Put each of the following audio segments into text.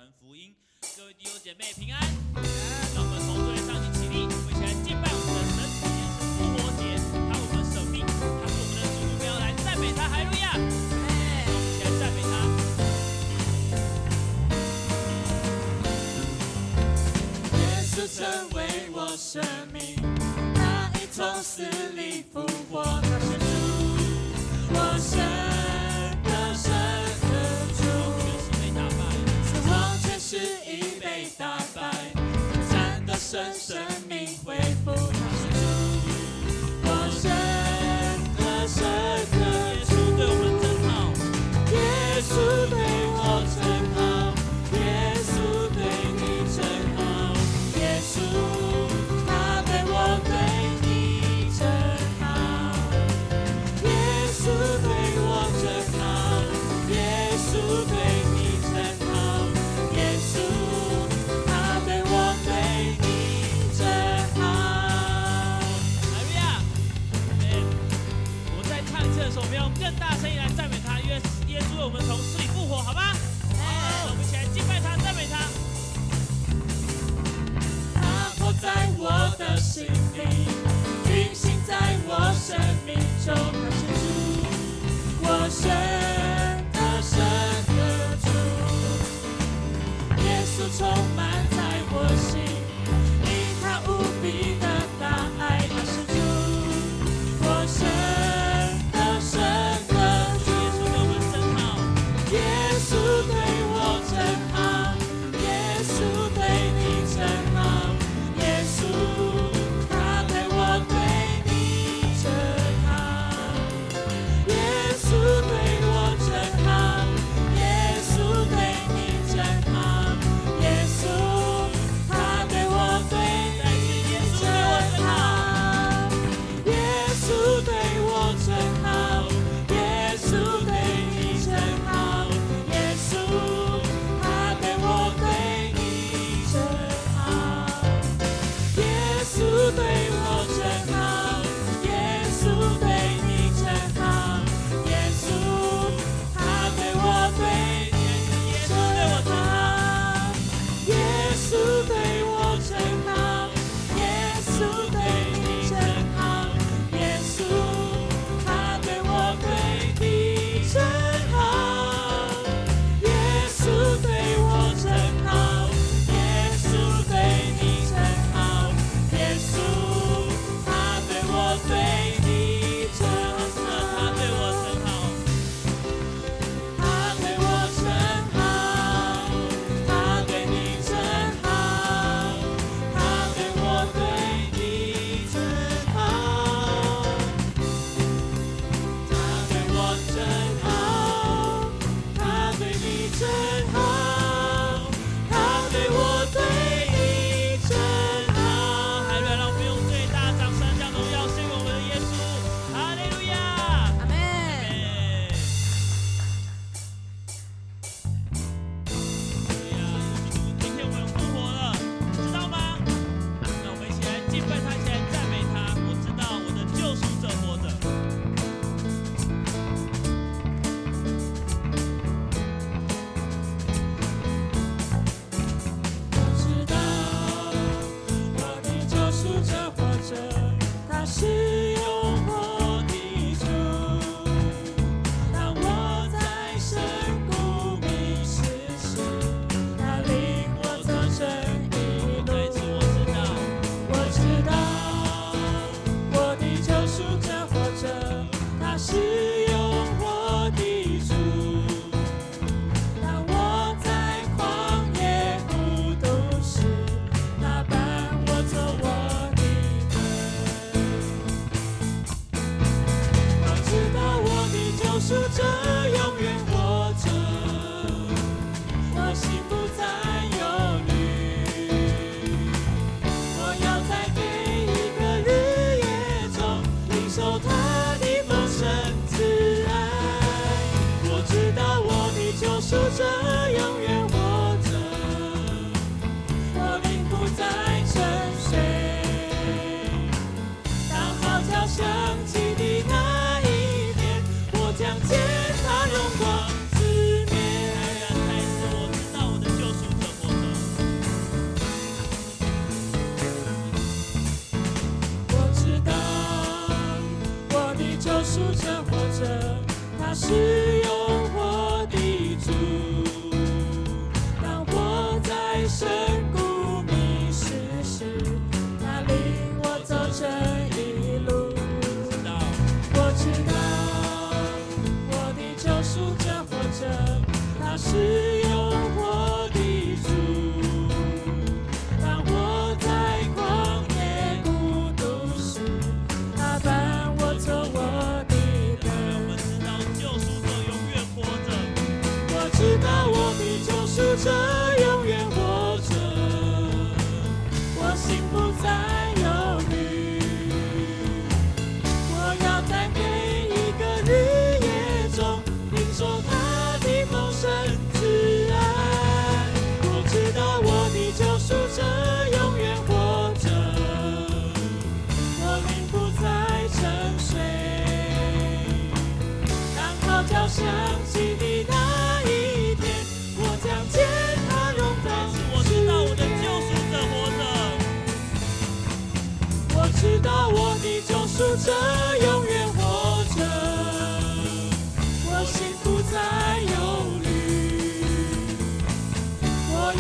传福音。各位弟兄姐妹平安，让我们从座位上一起立，我们一起来敬拜我们的神。今天是复活节，他我们舍命，他是我们的主，我们要来赞美他，哈利路亚！我们一起来赞美他。耶稣成为我生命，他已从死里复活，他是主，我神的神的主，死亡权势已被打败，战得胜，生命恢复，他是主，我神的神的主。耶稣对我们真好，耶稣对我真好，耶稣对你真好，耶稣他对我对你真好，耶稣对我真好，耶稣对你真好，耶稣他对我对你真好。哈利路亚！我们在唱这首，我们要用更大声音来赞美他，因为耶稣为我们从死里复活，好吗？好，我们一起来敬拜他，赞美他。他活在我的心里，运行在我生命中，他是主，我神的神的主。耶稣充满在我心，因他无比的大爱，他是主，我神的神的主。耶稣对我们真好，耶稣对我真好，耶稣对你真好，耶稣他对我对你真好，耶稣对我真好，耶稣对你真好，耶稣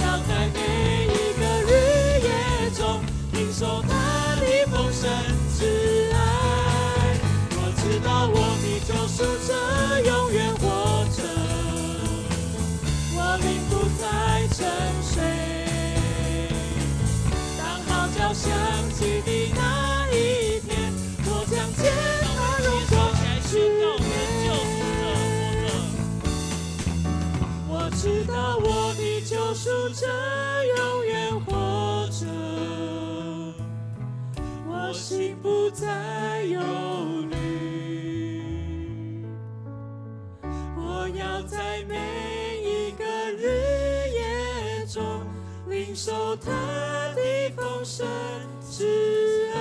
要在每一个日夜中领受他的丰盛慈爱。我知道我的救赎者永远活着，我灵不再沉睡。当号角响起的那一天，我将见他荣光我知道我的救赎者永远活着，我心不再忧虑。我要在每一个日夜中领受他的丰盛慈爱。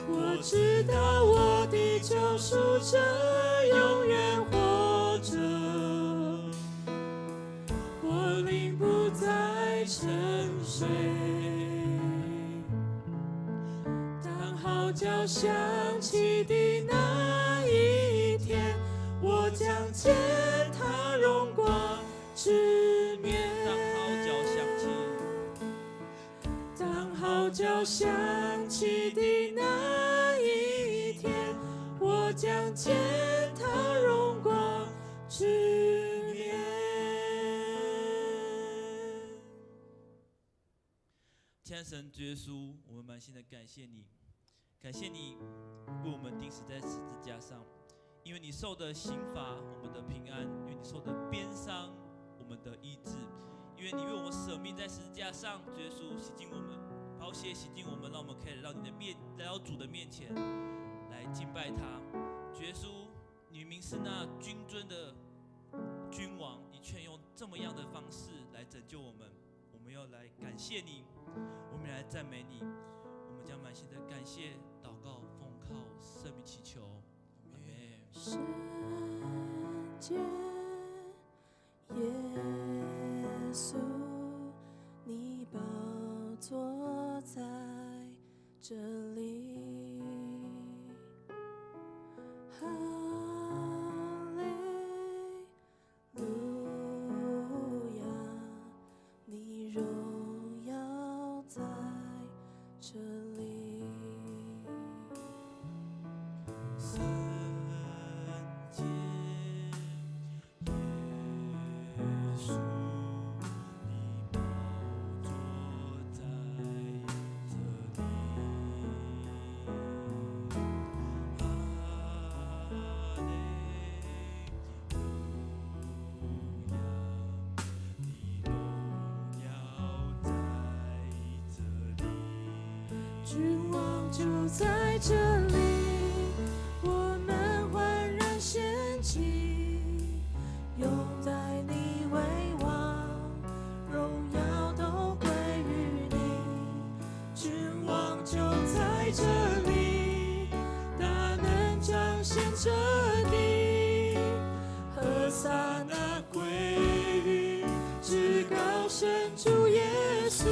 我知道我的救赎者永远活着，我灵不再沉睡。当号角响起的那一天，我将见他荣光直面。当号角响起的那一天，我将见他荣光直面。亲爱的神主耶稣，我们满心的感谢你，感谢你为我们钉死在十字架上，因为你受的刑罚，我们的平安；因为你受的鞭伤，我们的医治；因为你为我们舍命在十字架上，主耶稣洗净我们，宝血洗净我们，让我们可以来到主的面前来敬拜他。主耶稣，你明是那君尊的君王，你却用这么样的方式来拯救我们，我们要来感谢你，我们来赞美你，我们将满心的感谢祷告奉靠圣名祈求，阿们。圣洁耶稣，你宝座在这里，哈利路亚，你荣耀在这里。圣洁耶稣，你宝座在这里，哈利路亚，你荣耀在这里。君王就在这里，我们焕然献祭，拥戴你为王，荣耀都归于你。君王就在这里，大能彰显这地，何撒那归于至高神主耶稣。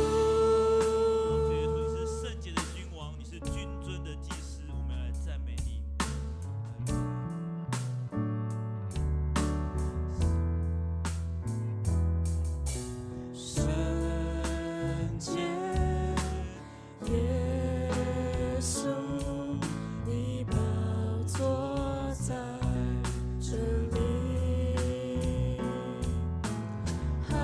哈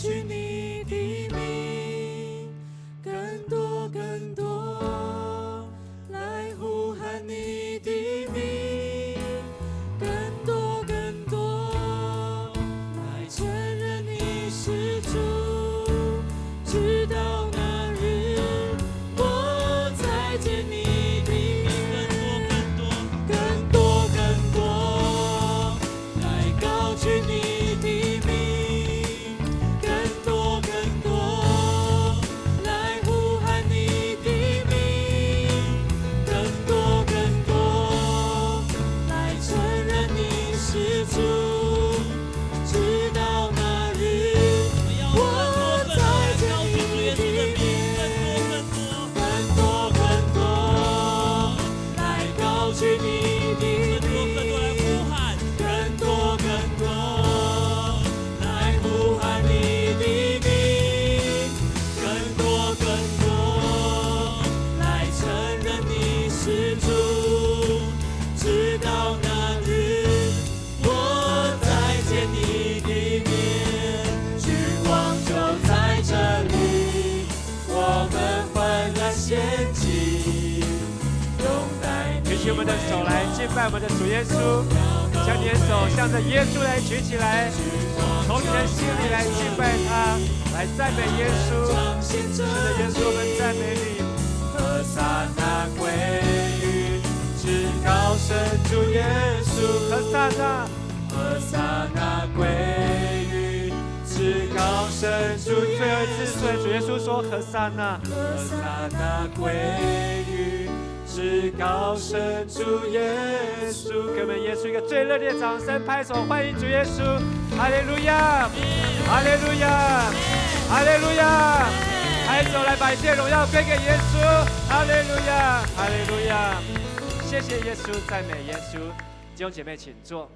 举你的名，更多更多来呼喊你的名，更多更多来承认你是主，直到那日我再见你的面，更多更多来高举你的名，更多更多来呼喊你的名，更多更多来承认你是主，直到那日我再见你的面，更多更多来高举你的名，更多更多来呼喊你的名，更多更多来承认你是主，直到那日我再见你的面，君王就在这里，我们欢然献祭，拥戴你。举起我们的手来敬拜我们的主耶稣，将你的手向着耶稣来举起来，从你的心里来敬拜他，来赞美耶稣。是的，耶稣，我们赞美你。和撒那归于至高神主耶稣，和撒那，和撒那归于至高神主耶稣。最后一次对主耶稣说和撒那，和撒那归于至高神主耶稣。给我们耶稣一个最热烈的掌声，拍手欢迎主耶稣，哈利路亚，哈利路亚，哈利路亚！拍手来把一切荣耀归给耶稣，哈利路亚，哈利路亚！谢谢耶稣，赞美耶稣。弟兄姐妹，请坐。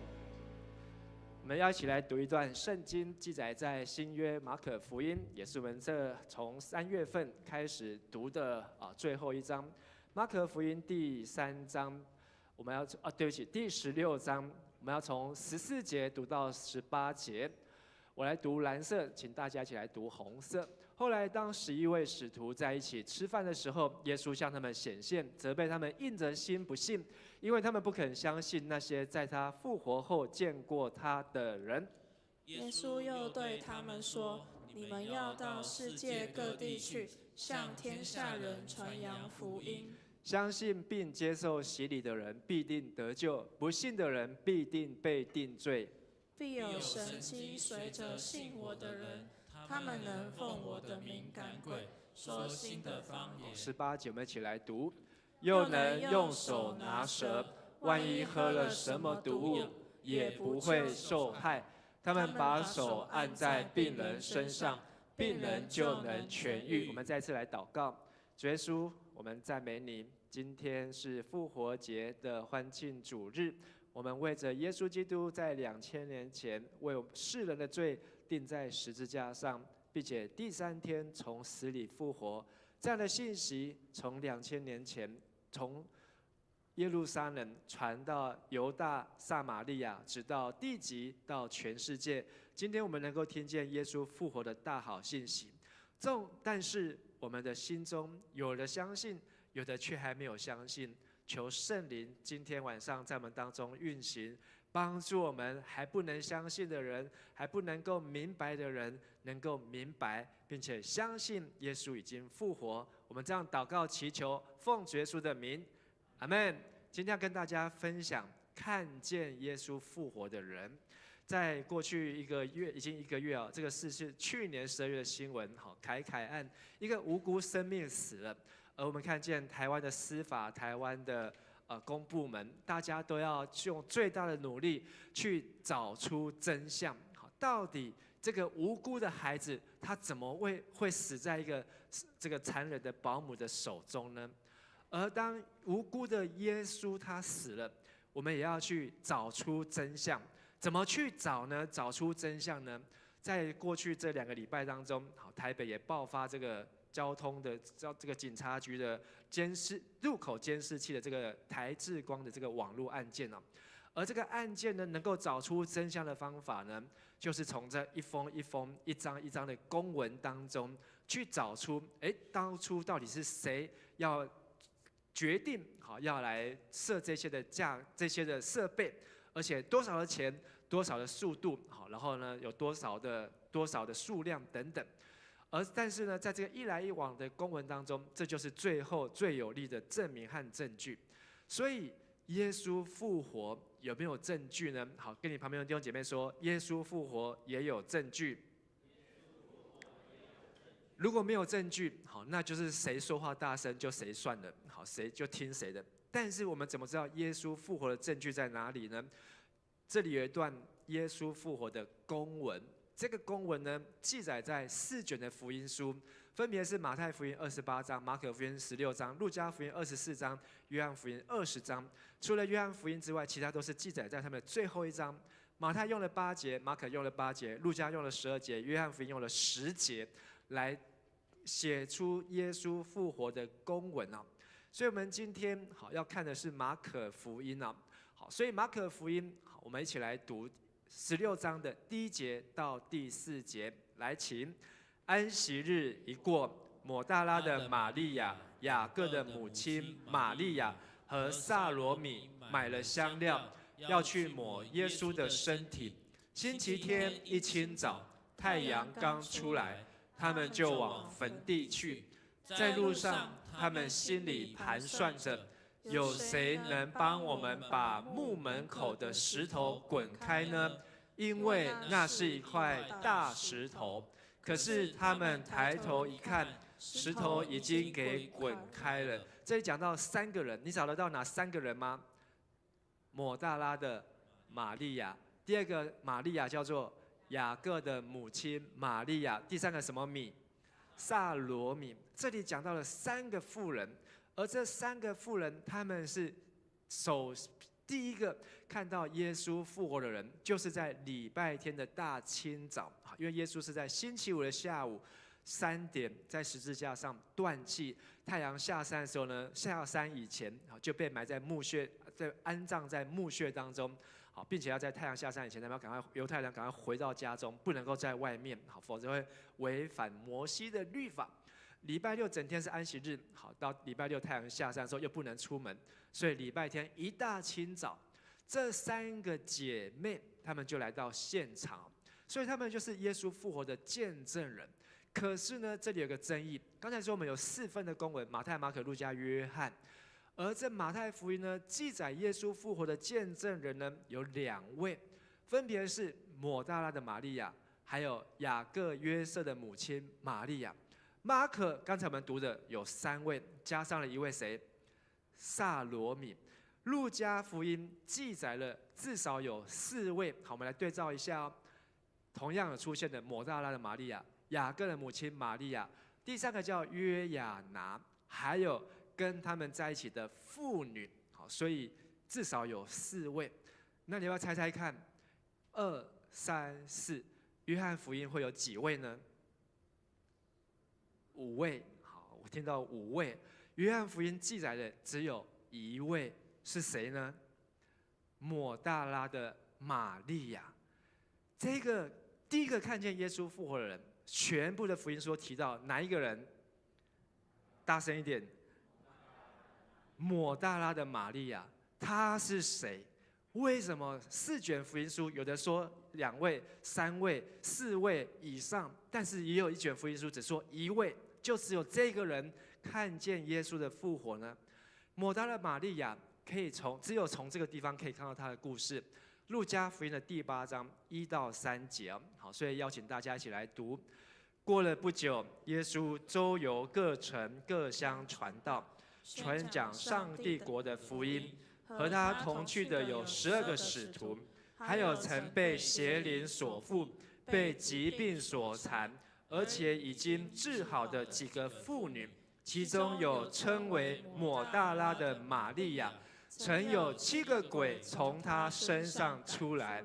我们要一起来读一段圣经，记载在新约马可福音，也是我们这从3月份开始读的最后一章。马可福音第3章，我们要对不起，第16章，我们要从14节读到18节。我来读蓝色，请大家一起来读红色。后来，当11位使徒在一起吃饭的时候，耶稣向他们显现，责备他们硬着心不信，因为他们不肯相信那些在他复活后见过他的人。耶稣又对他们说：“你们要到世界各地去，向天下人传扬福音。相信并接受洗礼的人必定得救，不信的人必定被定罪。必有神迹随着信我的人，他们能奉我的名赶鬼，说新的方言。”18节，我们一起来读。又能用手拿蛇，万一喝了什么毒物，也不会受害。他们把手按在病人身上，病人就能痊愈。我们再次来祷告，主耶稣，我们赞美你。今天是复活节的欢庆主日，我们为着耶稣基督在2000年前为世人的罪钉在十字架上，并且第3天从死里复活，这样的信息从2000年前从耶路撒冷传到犹大、撒玛利亚，直到地极，到全世界。今天我们能够听见耶稣复活的大好信息，但是我们的心中有的相信，有的却还没有相信。求圣灵今天晚上在我们当中运行，帮助我们还不能相信的人，还不能够明白的人，能够明白，并且相信耶稣已经复活。我们这样祷告祈求，奉主耶稣的名，阿们。今天要跟大家分享看见耶稣复活的人。在过去1个月，已经1个月啊，这个事是去年12月的新闻，凯案，一个无辜生命死了。而我们看见台湾的司法、台湾的公部门，大家都要用最大的努力去找出真相。到底这个无辜的孩子，他怎么会死在这个残忍的保姆的手中呢？而当无辜的耶稣他死了，我们也要去找出真相。怎么去找呢？找出真相呢？在过去这2个礼拜当中，台北也爆发这个交通的这个警察局的入口监视器的这个台志光的这个网络案件。而这个案件呢，能够找出真相的方法呢，就是从这一封一封、一张一张的公文当中去找出，当初到底是谁要决定好要来设这些的设备，而且多少的钱、多少的速度，好，然后呢有多少的数量等等。但是呢，在这个一来一往的公文当中，这就是最后最有力的证明和证据。所以耶稣复活有没有证据呢？好，跟你旁边的弟兄姐妹说，耶稣复活也有证据。如果没有证据，好，那就是谁说话大声就谁算了，好，谁就听谁的。但是我们怎么知道耶稣复活的证据在哪里呢？这里有一段耶稣复活的公文。这个公文呢，记载在4卷的福音书，分别是马太福音28章、马可福音16章、路加福音24章、约翰福音20章。除了约翰福音之外，其他都是记载在他们的最后一章。马太用了8节，马可用了8节，路加用了12节，约翰福音用了10节，来写出耶稣复活的公文啊。所以我们今天好要看的是马可福音啊。好，所以马可福音，好，我们一起来读16章的第1节到第4节，来，请。安息日一过，抹大拉的玛利亚、雅各的母亲玛利亚和撒罗米买了香料，要去抹耶稣的身体。星期天一清早，太阳刚出来，他们就往坟地去。在路上，他们心里盘算着，有谁能帮我们把墓门口的石头滚开呢？因为那是一块大石头。可是他们抬头一看，石头已经给滚开了。这里讲到3个人，你找得到哪3个人吗？抹大拉的玛利亚，第2个玛利亚叫做雅各的母亲玛利亚，第3个什么米？撒罗米。这里讲到了3个妇人，而这3个妇人，他们是第一个看到耶稣复活的人，就是在礼拜天的大清早，因为耶稣是在星期5的下午3点在十字架上断气，太阳下山的时候呢，下山以前就被埋在墓穴，安葬在墓穴当中，好，并且要在太阳下山以前，犹太人赶快回到家中，不能够在外面，好，否则会违反摩西的律法。礼拜6整天是安息日，好，到礼拜6太阳下山的时候又不能出门，所以礼拜天一大清早，这3个姐妹她们就来到现场，所以她们就是耶稣复活的见证人。可是呢，这里有个争议，刚才说我们有4份的公文，马太、马可、路加、约翰，而这马太福音呢，记载耶稣复活的见证人呢有2位，分别是抹大拉的玛利亚，还有雅各、约瑟的母亲玛利亚。马可刚才我们读的有3位，加上了1位谁？撒罗米。路加福音记载了至少有4位，好，我们来对照一下哦。同样有出现的抹大拉的玛利亚、雅各的母亲玛利亚，第3个叫约雅拿，还有跟他们在一起的妇女，好，所以至少有4位。那你要不要猜猜看？2、3、4，约翰福音会有几位呢？5位，好，我听到5位。约翰福音记载的只有1位，是谁呢？抹大拉的玛利亚。这个第一个看见耶稣复活的人，全部的福音书提到哪一个人？大声一点！抹大拉的玛利亚，她是谁？为什么4卷福音书有的说2位、3位、4位以上，但是也有1卷福音书只说1位？就只有这个人看见耶稣的复活呢？抹大拉玛利亚只有从这个地方可以看到他的故事。路加福音的第8章1到3节，好，所以邀请大家一起来读。过了不久，耶稣周游各城各乡传道，传讲上帝国的福音。和他同去的有12个使徒，还有曾被邪灵所附、被疾病所缠，而且已经治好的几个妇女，其中有称为抹大拉的玛利亚，曾有7个鬼从她身上出来；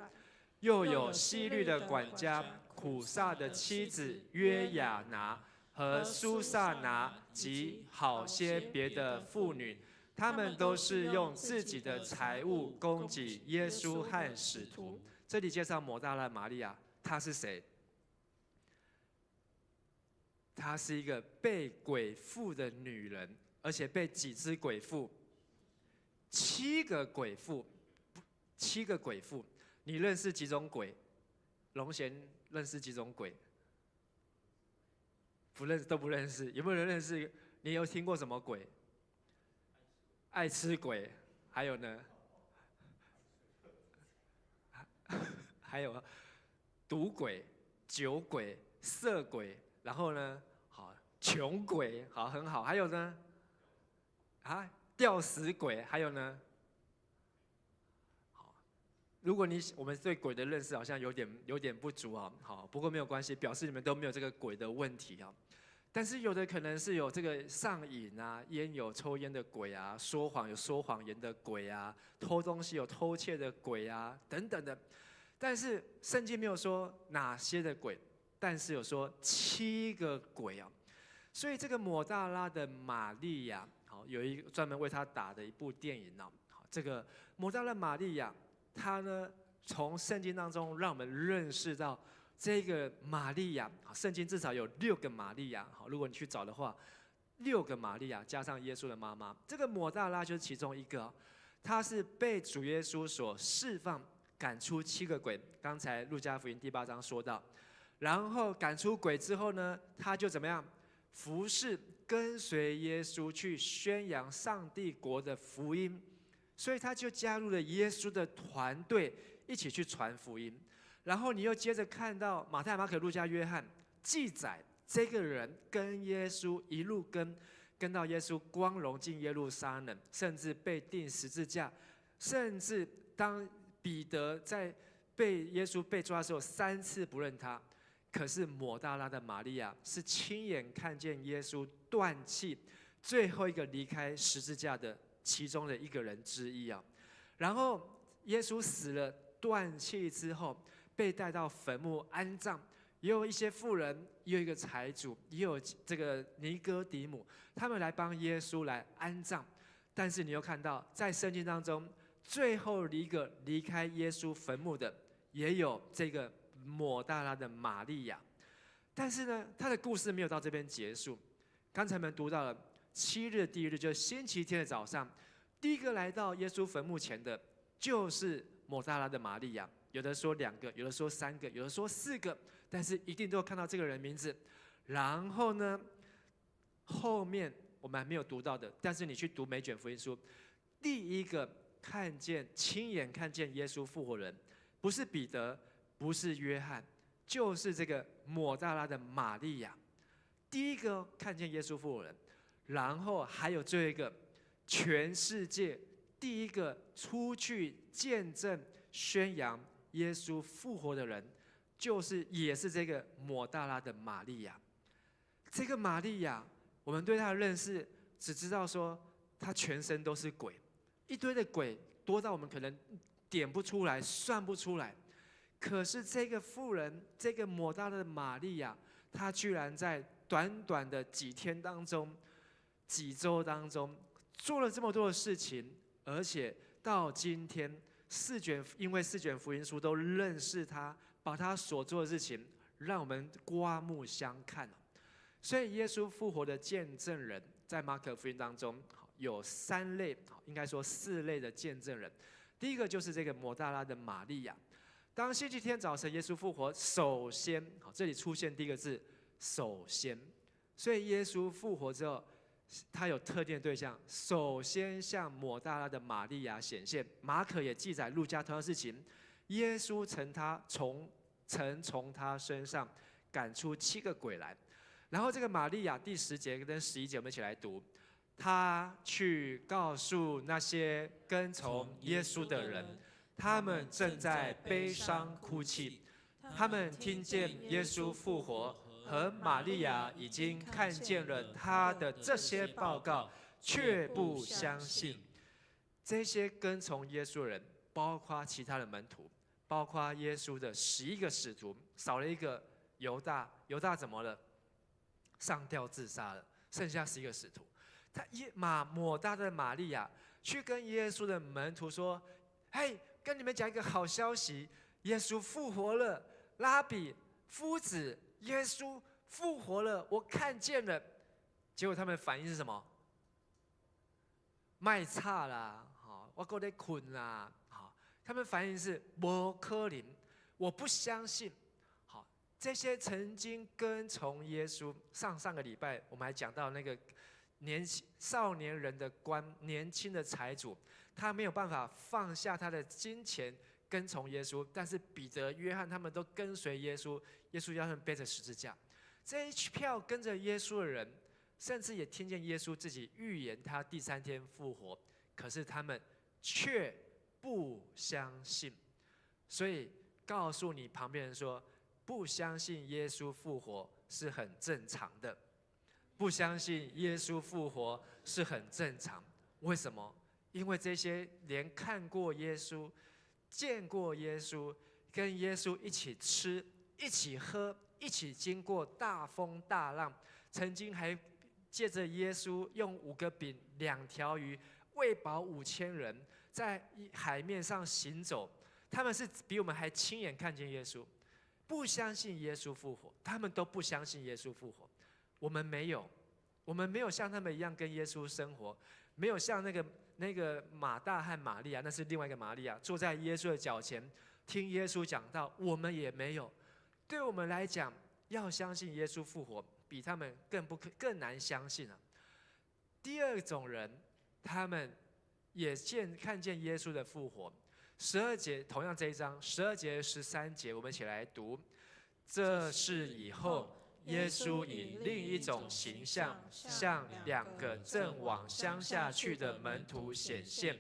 又有希律的管家苦撒的妻子约雅拿和苏撒拿及好些别的妇女，他们都是用自己的财物供给耶稣和使徒。这里介绍抹大拉玛利亚，她是谁？她是一个被鬼附的女人，而且被几只鬼附？7个鬼附，7个鬼附。你认识几种鬼？龙贤认识几种鬼？不认识，都不认识。有没有人认识？你有听过什么鬼？爱吃鬼，还有呢？还有赌鬼、酒鬼、色鬼，然后呢，好穷鬼，好很好。还有呢，吊死鬼，还有呢，好，如果我们对鬼的认识好像有点不足啊，好，不过没有关系，表示你们都没有这个鬼的问题啊。但是有的可能是有这个上瘾啊、烟有抽烟的鬼啊、说谎有说谎言的鬼啊、偷东西有偷窃的鬼啊等等的。但是圣经没有说哪些的鬼，但是有说7个鬼啊。所以这个抹大拉的玛利亚，好，有一个专门为她打的一部电影啊。好，这个抹大拉玛利亚，她呢从圣经当中让我们认识到。这个玛利亚，圣经至少有6个玛利亚。好，如果你去找的话，6个玛利亚加上耶稣的妈妈，这个抹大拉就是其中一个。她是被主耶稣所释放，赶出7个鬼。刚才路加福音第8章说到，然后赶出鬼之后呢，她就怎么样？服侍跟随耶稣去宣扬上帝国的福音，所以她就加入了耶稣的团队，一起去传福音。然后你又接着看到马太、马可、路加、约翰记载，这个人跟耶稣一路跟到耶稣光荣进耶路撒冷，甚至被钉十字架，甚至当彼得在被耶稣被抓的时候3次不认他，可是抹大拉的玛利亚是亲眼看见耶稣断气，最后一个离开十字架的其中的一个人之一啊。然后耶稣死了断气之后，被带到坟墓安葬，也有一些妇人，也有一个财主，也有这个尼哥底母，他们来帮耶稣来安葬。但是你又看到，在圣经当中，最后一个离开耶稣坟墓的，也有这个抹大拉的玛利亚。但是呢，他的故事没有到这边结束。刚才我们读到了7日第1日，就是星期天的早上，第一个来到耶稣坟墓前的，就是抹大拉的玛利亚。有的说2个，有的说3个，有的说4个，但是一定都看到这个人名字。然后呢，后面我们还没有读到的，但是你去读每卷福音书，第一个亲眼看见耶稣复活人，不是彼得，不是约翰，就是这个抹大拉的玛利亚，第一个看见耶稣复活人。然后还有最后一个，全世界第一个出去见证宣扬耶稣复活的人，也是这个抹大拉的玛利亚。这个玛利亚，我们对她的认识只知道说，她全身都是鬼，一堆的鬼多到我们可能点不出来、算不出来。可是这个妇人，这个抹大拉的玛利亚，她居然在短短的几天当中、几周当中，做了这么多的事情，而且到今天。因为4卷福音书都认识他，把他所做的事情让我们刮目相看。所以耶稣复活的见证人，在马可福音当中有3类，应该说4类的见证人。第一个就是这个抹大拉的玛利亚。当星期天早晨耶稣复活，首先，这里出现第一个字首先，所以耶稣复活之后，他有特定的对象，首先向抹大拉的玛利亚显现。马可也记载路加同样的事情，耶稣曾从他身上赶出7个鬼来。然后这个玛利亚第10节跟11节我们一起来读，他去告诉那些跟从耶稣的人，他们正在悲伤哭泣，他们听见耶稣复活和玛利亚已经看见了他的这些报告，却不相信。这些跟从耶稣的人，包括其他的门徒，包括耶稣的11个使徒，少了一个犹大。犹大怎么了？上吊自杀了，剩下11个使徒。抹大拉的玛利亚去跟耶稣的门徒说：“嘿，跟你们讲一个好消息，耶稣复活了。”拉比、夫子、耶稣复活了，我看见了。结果他们反应是什么？卖差啦，好，我搁在困啦，好，他们反应是不可能，我不相信。好，这些曾经跟从耶稣，上个礼拜我们还讲到那个少年人的年轻的财主，他没有办法放下他的金钱跟从耶稣，但是彼得、约翰他们都跟随耶稣，耶稣要他们背着十字架。这一票跟着耶稣的人，甚至也听见耶稣自己预言他第3天复活，可是他们却不相信。所以告诉你旁边人说，不相信耶稣复活是很正常的，不相信耶稣复活是很正常。为什么？因为这些连看过耶稣、见过耶稣、跟耶稣一起吃、一起喝、一起经过大风大浪，曾经还借着耶稣用5个饼2条鱼喂饱5000人，在海面上行走，他们是比我们还亲眼看见耶稣。不相信耶稣复活，他们都不相信耶稣复活。我们没有像他们一样跟耶稣生活，没有像那个马大和玛利亚，那是另外一个玛利亚，坐在耶稣的脚前听耶稣讲道，我们也没有。对我们来讲，要相信耶稣复活，比他们更难相信啊。第二种人，他们也看见耶稣的复活。12节，同样这一章12节、13节，我们一起来读。这事以后，耶稣以另一种形象，向2个正往乡下去的门徒显现。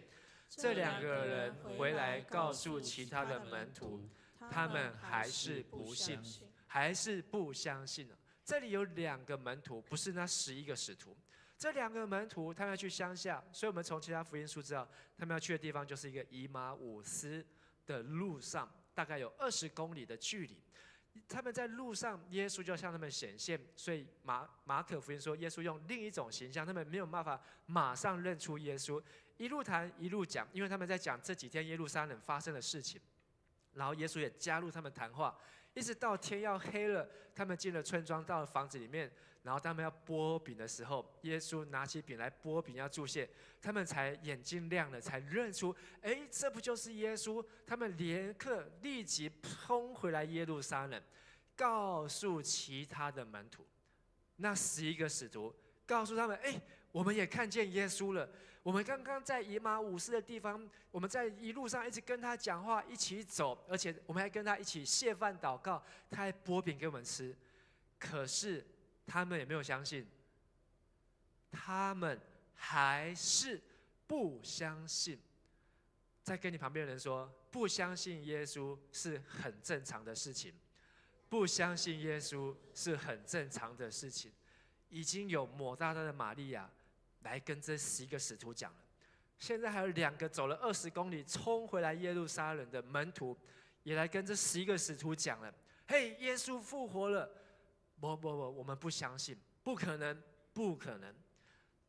这2个人回来告诉其他的门徒，他们还是不信，还是不相信。这里有2个门徒，不是那11个使徒。这2个门徒，他们要去乡下，所以我们从其他福音书知道，他们要去的地方就是一个以马忤斯的路上，大概有20公里的距离。他们在路上，耶稣就向他们显现，所以马可福音说，耶稣用另一种形象，他们没有办法马上认出耶稣。一路谈一路讲，因为他们在讲这几天耶路撒冷发生的事情，然后耶稣也加入他们谈话，一直到天要黑了，他们进了村庄，到了房子里面，然后他们要剥饼的时候，耶稣拿起饼来剥饼要祝谢，他们才眼睛亮了，才认出，这不就是耶稣？他们立即冲回来耶路撒冷，告诉其他的门徒，那11个使徒告诉他们，我们也看见耶稣了。我们刚刚在以马忤斯的地方，我们在一路上一直跟他讲话，一起走，而且我们还跟他一起谢饭祷告，他还剥饼给我们吃。可是他们也没有相信，他们还是不相信。再跟你旁边的人说，不相信耶稣是很正常的事情，不相信耶稣是很正常的事情。已经有抹大拉的玛利亚来跟这11个使徒讲了，现在还有2个走了20公里冲回来耶路撒冷的门徒，也来跟这11个使徒讲了，耶稣复活了。不，我们不相信，不可能，不可能。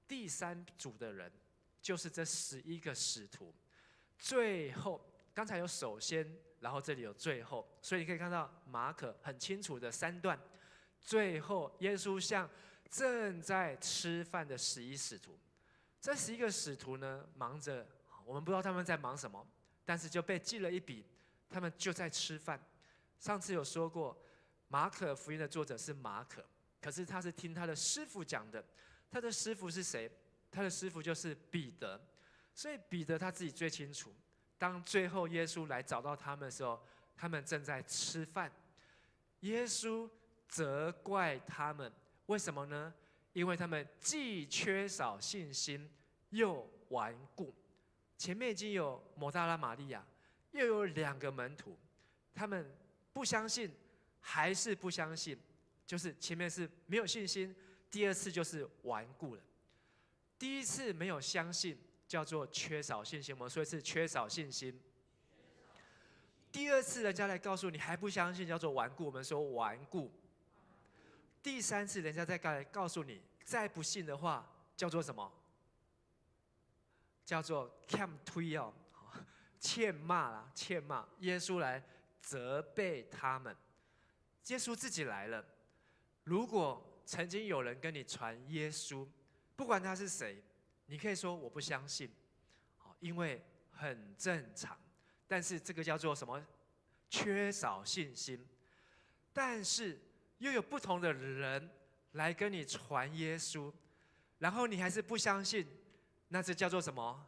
第3组的人就是这11个使徒。最后，刚才有首先，然后这里有最后，所以你可以看到马可很清楚的3段。最后，耶稣向正在吃饭的11使徒，这11个使徒呢，忙着，我们不知道他们在忙什么，但是就被记了一笔，他们就在吃饭。上次有说过，马可福音的作者是马可，可是他是听他的师傅讲的。他的师傅是谁？他的师傅就是彼得。所以彼得他自己最清楚，当最后耶稣来找到他们的时候，他们正在吃饭。耶稣责怪他们，为什么呢？因为他们既缺少信心，又顽固。前面已经有抹大拉玛利亚，又有2个门徒，他们不相信，还是不相信，就是前面是没有信心，第2次就是顽固了。第1次没有相信，叫做缺少信心，我们说一次缺少信心。第2次人家来告诉你还不相信，叫做顽固，我们说顽固。第3次人家再来告诉你，再不信的话，叫做什么？叫做欠推哦，欠骂啦，欠骂。耶稣来责备他们，耶稣自己来了。如果曾经有人跟你传耶稣，不管他是谁，你可以说我不相信，因为很正常。但是这个叫做什么？缺少信心。但是又有不同的人来跟你传耶稣，然后你还是不相信，那这叫做什么？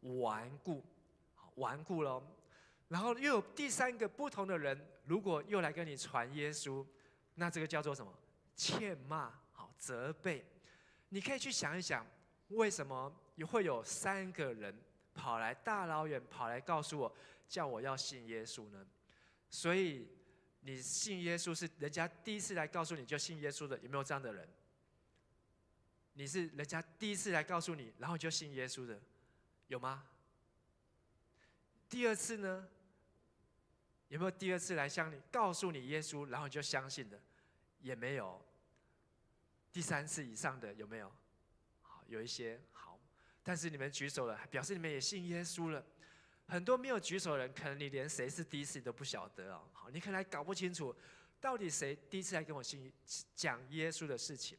顽固，顽固咯。然后又有第三个不同的人，如果又来跟你传耶稣，那这个叫做什么？欠骂，责备。你可以去想一想，为什么会有3个人大老远跑来告诉我，叫我要信耶稣呢？所以你信耶稣是人家第一次来告诉你就信耶稣的，有没有这样的人？你是人家第一次来告诉你，然后就信耶稣的，有吗？第二次呢？有没有第二次来告诉你耶稣，然后你就相信的？也没有。第3次以上的有没有？好，有一些好，但是你们举手了，表示你们也信耶稣了。很多没有举手的人，可能你连谁是第一次都不晓得哦。好，你可能还搞不清楚，到底谁第一次来跟我讲耶稣的事情。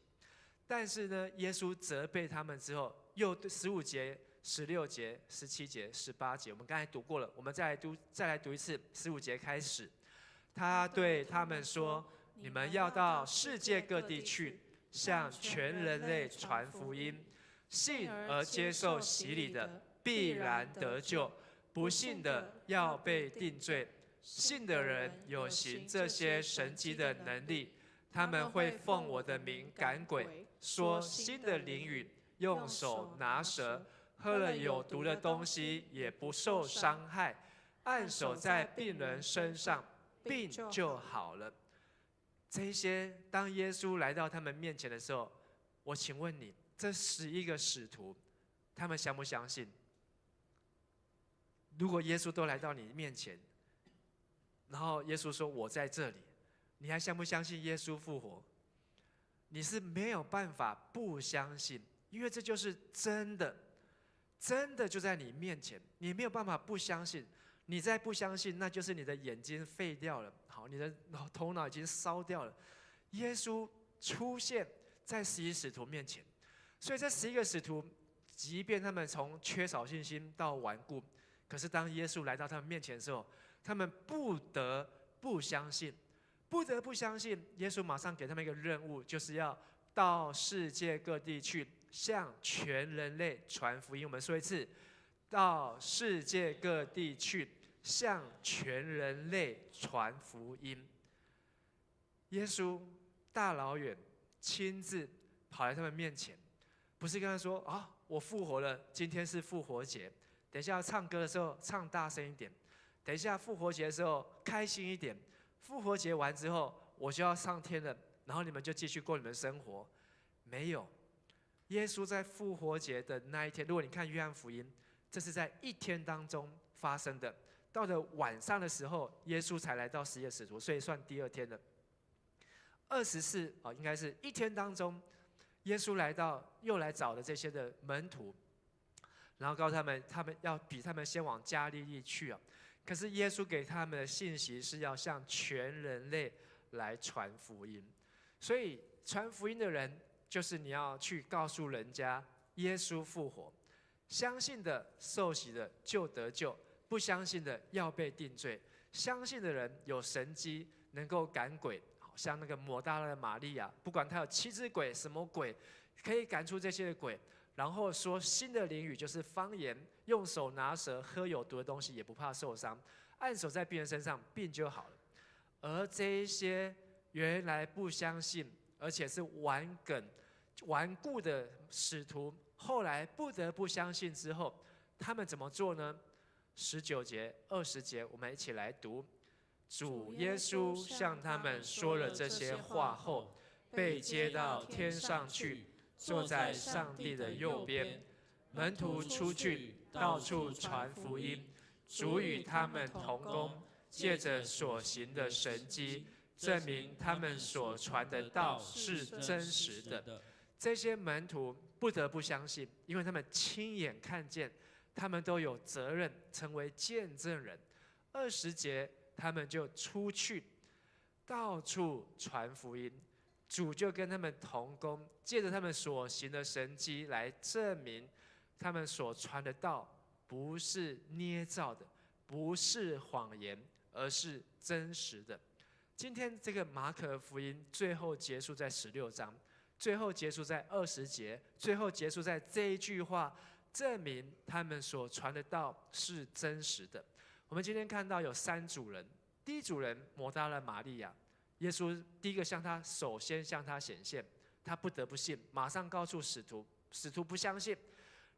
但是呢，耶稣责备他们之后，又15节、16节、17节、18节，我们刚才读过了，我们再来读一次15节开始。他对他们说：“你们要到世界各地去，向全人类传福音。信而接受洗礼的，必然得救；不信的，要被定罪。信的人有行这些神迹的能力，他们会奉我的名赶鬼，说新的灵语，用手拿蛇，喝了有毒的东西也不受伤害，按手在病人身上，病就好了。”这些当耶稣来到他们面前的时候，我请问你，这11个使徒，他们相不相信？如果耶稣都来到你面前，然后耶稣说我在这里，你还相不相信耶稣复活？你是没有办法不相信，因为这就是真的，真的就在你面前，你没有办法不相信。你再不相信，那就是你的眼睛废掉了，好，你的头脑已经烧掉了。耶稣出现在11使徒面前，所以这11个使徒，即便他们从缺少信心到顽固，可是当耶稣来到他们面前的时候，他们不得不相信，耶稣马上给他们一个任务，就是要到世界各地去，向全人类传福音。我们说一次，到世界各地去，向全人类传福音。耶稣大老远亲自跑来他们面前，不是跟他说啊，我复活了，今天是复活节，等一下要唱歌的时候唱大声一点，等一下复活节的时候开心一点，复活节完之后我就要上天了，然后你们就继续过你们的生活。没有，耶稣在复活节的那一天，如果你看约翰福音，这是在1天当中发生的。到了晚上的时候，耶稣才来到11个使徒，所以算第2天了。24应该是1天当中，耶稣又来找了这些的门徒，然后告诉他们要比他们先往加利利去啊。可是耶稣给他们的信息是要向全人类来传福音，所以传福音的人就是你要去告诉人家耶稣复活，相信的受洗的就得救，不相信的要被定罪。相信的人有神迹能够赶鬼，像那个抹大拉的玛利亚，不管她有7只鬼，什么鬼可以赶出这些的鬼，然后说新的灵语就是方言，用手拿蛇，喝有毒的东西也不怕受伤，按手在病人身上，病就好了。而这一些原来不相信，而且是顽固的使徒，后来不得不相信之后，他们怎么做呢？19节、20节，我们一起来读。主耶稣向他们说了这些话后，被接到天上去，坐在上帝的右边。门徒出去，到处传福音，主与他们同工，借着所行的神迹，证明他们所传的道是真实的。这些门徒不得不相信，因为他们亲眼看见，他们都有责任成为见证人。20节，他们就出去，到处传福音。主就跟他们同工，借着他们所行的神迹来证明他们所传的道不是捏造的，不是谎言，而是真实的。今天这个马可福音最后结束在16章，最后结束在20节，最后结束在这一句话，证明他们所传的道是真实的。我们今天看到有3组人，第一组人抹大拉玛利亚，耶稣第一个首先向他显现，他不得不信，马上告诉使徒，使徒不相信。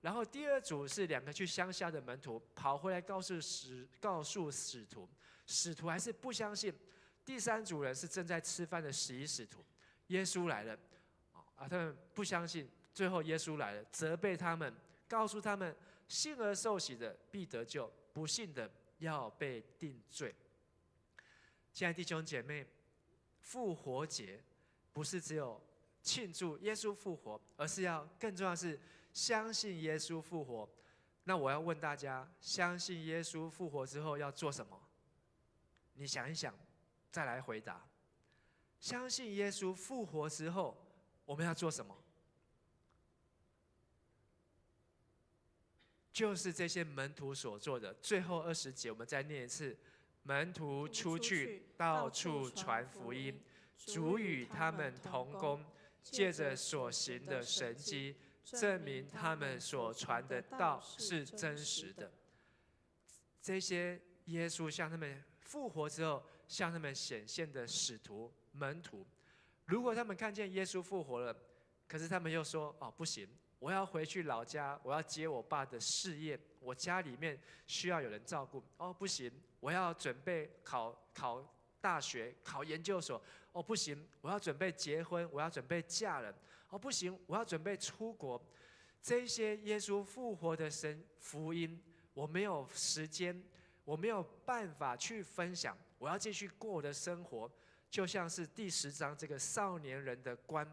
然后第二组是2个去乡下的门徒，跑回来告诉使徒，使徒还是不相信。第3组人是正在吃饭的11使徒，耶稣来了，他们不相信。最后耶稣来了，责备他们，告诉他们，信而受洗的必得救，不信的要被定罪。亲爱的弟兄姐妹，复活节不是只有庆祝耶稣复活，而是要更重要的是相信耶稣复活。那我要问大家，相信耶稣复活之后要做什么？你想一想，再来回答。相信耶稣复活之后，我们要做什么？就是这些门徒所做的。最后20节，我们再念一次：门徒出去，到处传福音，主与他们同工，借着所行的神迹，证明他们所传的道是真实的。这些耶稣向他们复活之后向他们显现的使徒门徒，如果他们看见耶稣复活了，可是他们又说：哦，不行，我要回去老家，我要接我爸的事业，我家里面需要有人照顾。哦，不行，我要准备考大学，考研究所。哦，不行，我要准备结婚，我要准备嫁人。哦，不行，我要准备出国。这些耶稣复活的福音，我没有时间，我没有办法去分享，我要继续过我的生活。就像是第10章这个少年人的官，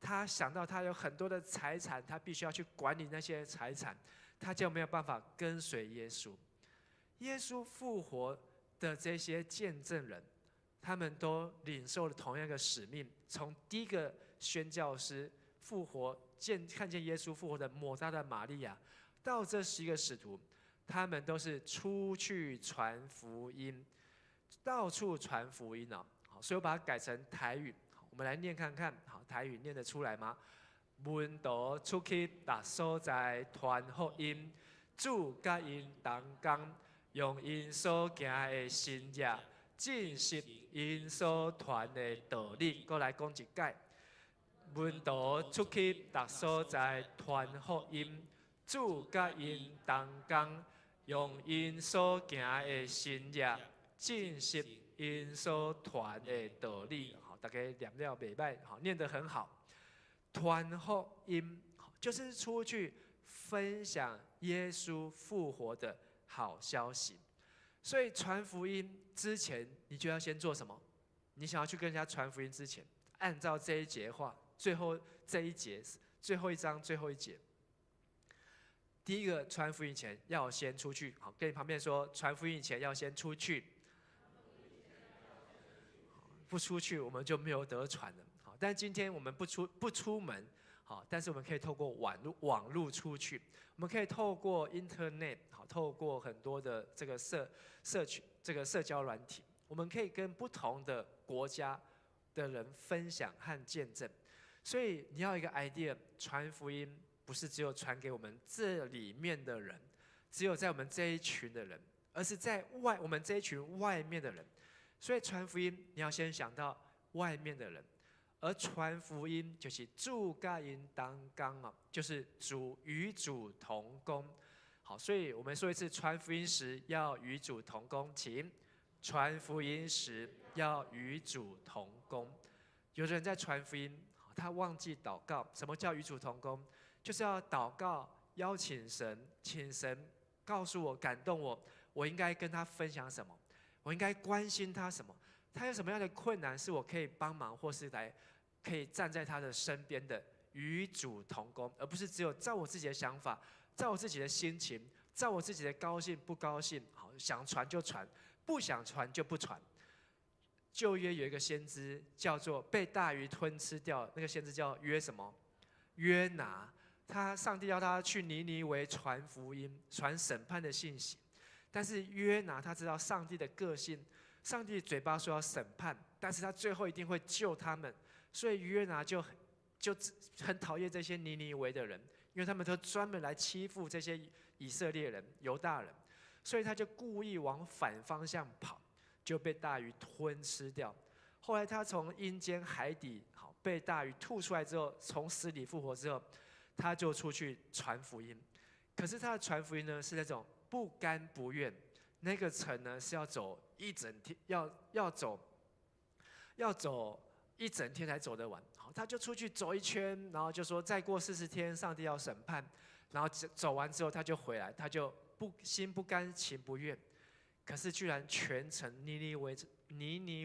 他想到他有很多的财产，他必须要去管理那些财产，他就没有办法跟随耶稣。耶稣复活的这些见证人，他们都领受了同样的使命。从第一个宣教师复活，看见耶稣复活的抹大拉玛利亚，到这11个使徒，他们都是出去传福音，到处传福音。所以我把它改成台语，我们来念看看。好，台语念得出来吗？门徒出去各所在传福音，主甲因同工，用因所行的新约，证实因所传的道理。再来讲一解。门徒出去各所在传福音，主甲因同工，用因所行的新约，证实因所传的道理。好，大家念了袂歹，好，念得很好。传福音就是出去分享耶稣复活的好消息。所以传福音之前，你就要先做什么？你想要去跟人家传福音之前，按照这一节话，最后这一节，最后一章最后一节，第一个传福音前要先出去。好，跟你旁边说，传福音前要先出去。不出去，我们就没有得传了。好，但今天我们不出门，好，但是我们可以透过网路出去。我们可以透过 Internet， 好，透过很多的这个社交软体，我们可以跟不同的国家的人分享和见证。所以你要一个 idea， 传福音不是只有传给我们这里面的人，只有在我们这一群的人，而是在我们这一群外面的人。所以传福音，你要先想到外面的人，而传福音就是主甲因同工，就是与主同工。好，所以我们说一次，传福音时要与主同工，请传福音时要与主同工。有的人在传福音，他忘记祷告。什么叫与主同工？就是要祷告，邀请神，请神告诉我、感动我，我应该跟他分享什么。我应该关心他什么？他有什么样的困难是我可以帮忙，或是可以站在他的身边的，与主同工，而不是只有照我自己的想法，照我自己的心情，照我自己的高兴不高兴，好，想传就传，不想传就不传。旧约有一个先知叫做被大鱼吞吃掉，那个先知叫约什么？约拿。上帝要他去尼尼微传福音、传审判的信息。但是约拿他知道上帝的个性，上帝嘴巴说要审判，但是他最后一定会救他们，所以约拿就很讨厌这些尼尼微的人，因为他们都专门来欺负这些以色列人、犹大人，所以他就故意往反方向跑，就被大鱼吞吃掉。后来他从阴间海底被大鱼吐出来之后，从死里复活之后，他就出去传福音。可是他的传福音呢，是那种不甘不愿。那个城呢是要走一整天，要走一整天才走得完。他就出去走一圈，然后就说再过40天，上帝要审判。然后走完之后他就回来，他就心不甘情不愿。可是居然全城尼尼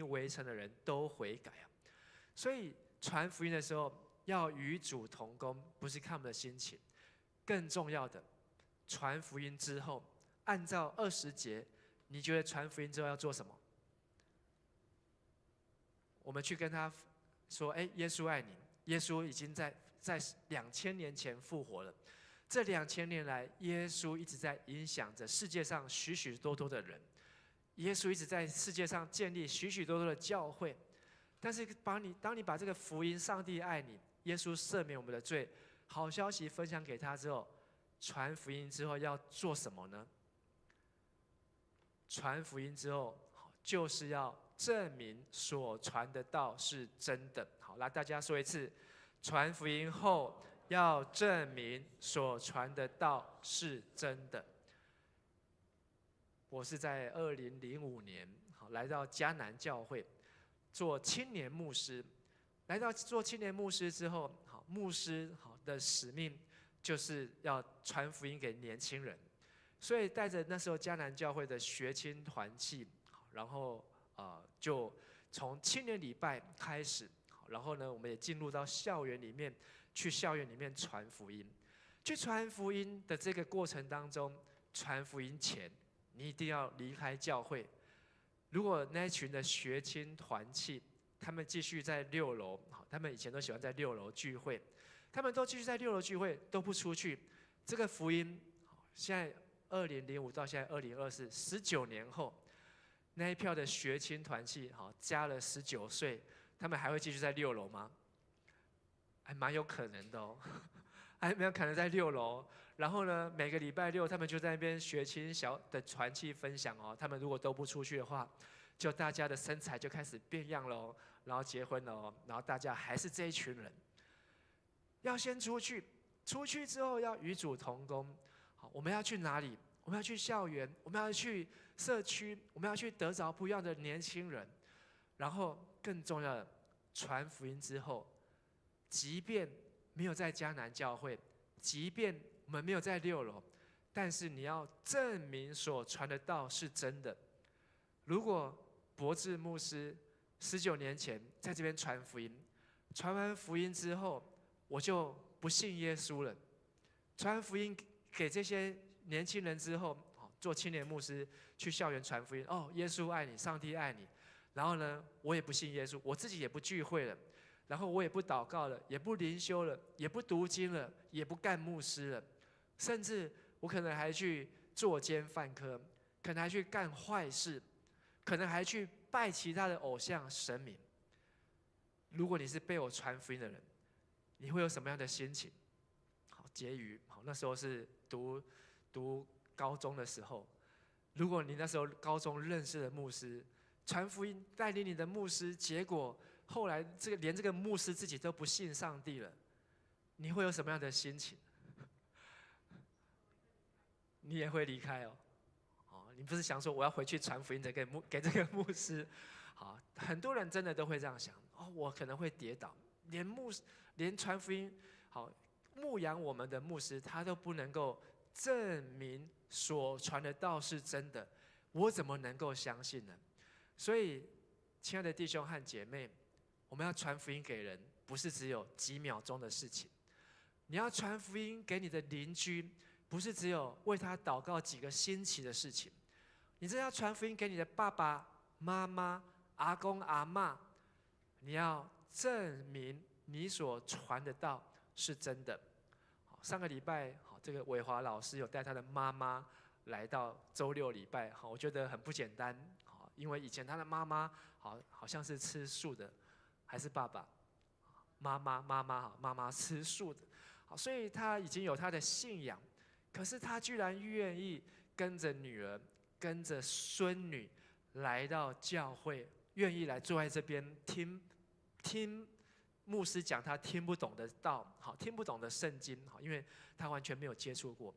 微城的人都悔改啊！所以传福音的时候要与主同工，不是看我们的心情。更重要的，传福音之后，按照20节，你觉得传福音之后要做什么？我们去跟他说：“耶稣爱你，耶稣已经在2000年前复活了。这2000年来，耶稣一直在影响着世界上许许多多的人。耶稣一直在世界上建立许许多多的教会。但是，当你把这个福音，上帝爱你，耶稣赦免我们的罪，好消息分享给他之后，传福音之后要做什么呢？传福音之后，就是要证明所传的道是真的。好，来大家说一次：传福音后要证明所传的道是真的。我是在2005年来到迦南教会做青年牧师。来到做青年牧师之后，牧师的使命就是要传福音给年轻人，所以带着那时候迦南教会的学青团契，然后就从青年礼拜开始，然后呢，我们也进入到校园里面，去校园里面传福音。去传福音的这个过程当中，传福音前，你一定要离开教会。如果那一群的学青团契，他们继续在6楼，他们以前都喜欢在6楼聚会，他们都继续在6楼聚会，都不出去。这个福音，现在2005到现在2024，19年后，那一票的学青团契，加了19岁，他们还会继续在6楼吗？还蛮有可能的哦，还没有可能在6楼。然后呢，每个礼拜6，他们就在那边学青小的团契分享哦。他们如果都不出去的话，就大家的身材就开始变样了哦，然后结婚了哦，然后大家还是这一群人。要先出去，出去之后要与主同工。好，我们要去哪里？我们要去校园，我们要去社区，我们要去得着不一样的年轻人。然后更重要的，传福音之后，即便没有在迦南教会，即便我们没有在6楼，但是你要证明所传的道是真的。如果博智牧师19年前在这边传福音，传完福音之后，我就不信耶稣了。传福音给这些年轻人之后，做青年牧师去校园传福音，耶稣爱你，上帝爱你。然后呢，我也不信耶稣，我自己也不聚会了，然后我也不祷告了，也不灵修了，也不读经了，也不干牧师了，甚至我可能还去作奸犯科，可能还去干坏事，可能还去拜其他的偶像神明。如果你是被我传福音的人，你会有什么样的心情？好，结语，那时候是读高中的时候，如果你那时候高中认识的牧师传福音带领你的牧师，结果后来连这个牧师自己都不信上帝了，你会有什么样的心情？你也会离开哦。你不是想说我要回去传福音给这个牧师？好，很多人真的都会这样想。我可能会跌倒，连传福音牧养我们的牧师，他都不能够证明所传的道是真的，我怎么能够相信呢？所以，亲爱的弟兄和姐妹，我们要传福音给人，不是只有几秒钟的事情。你要传福音给你的邻居，不是只有为他祷告几个星期的事情。你真要传福音给你的爸爸妈妈、阿公阿嬷，你要证明你所传的道是真的。上个礼拜，这个伟华老师有带他的妈妈来到周六礼拜，我觉得很不简单，因为以前他的妈妈好像是吃素的，还是爸爸？妈妈吃素的，所以他已经有他的信仰，可是他居然愿意跟着女儿、跟着孙女来到教会，愿意来坐在这边听牧师讲他听不懂的道，听不懂的圣经，因为他完全没有接触过。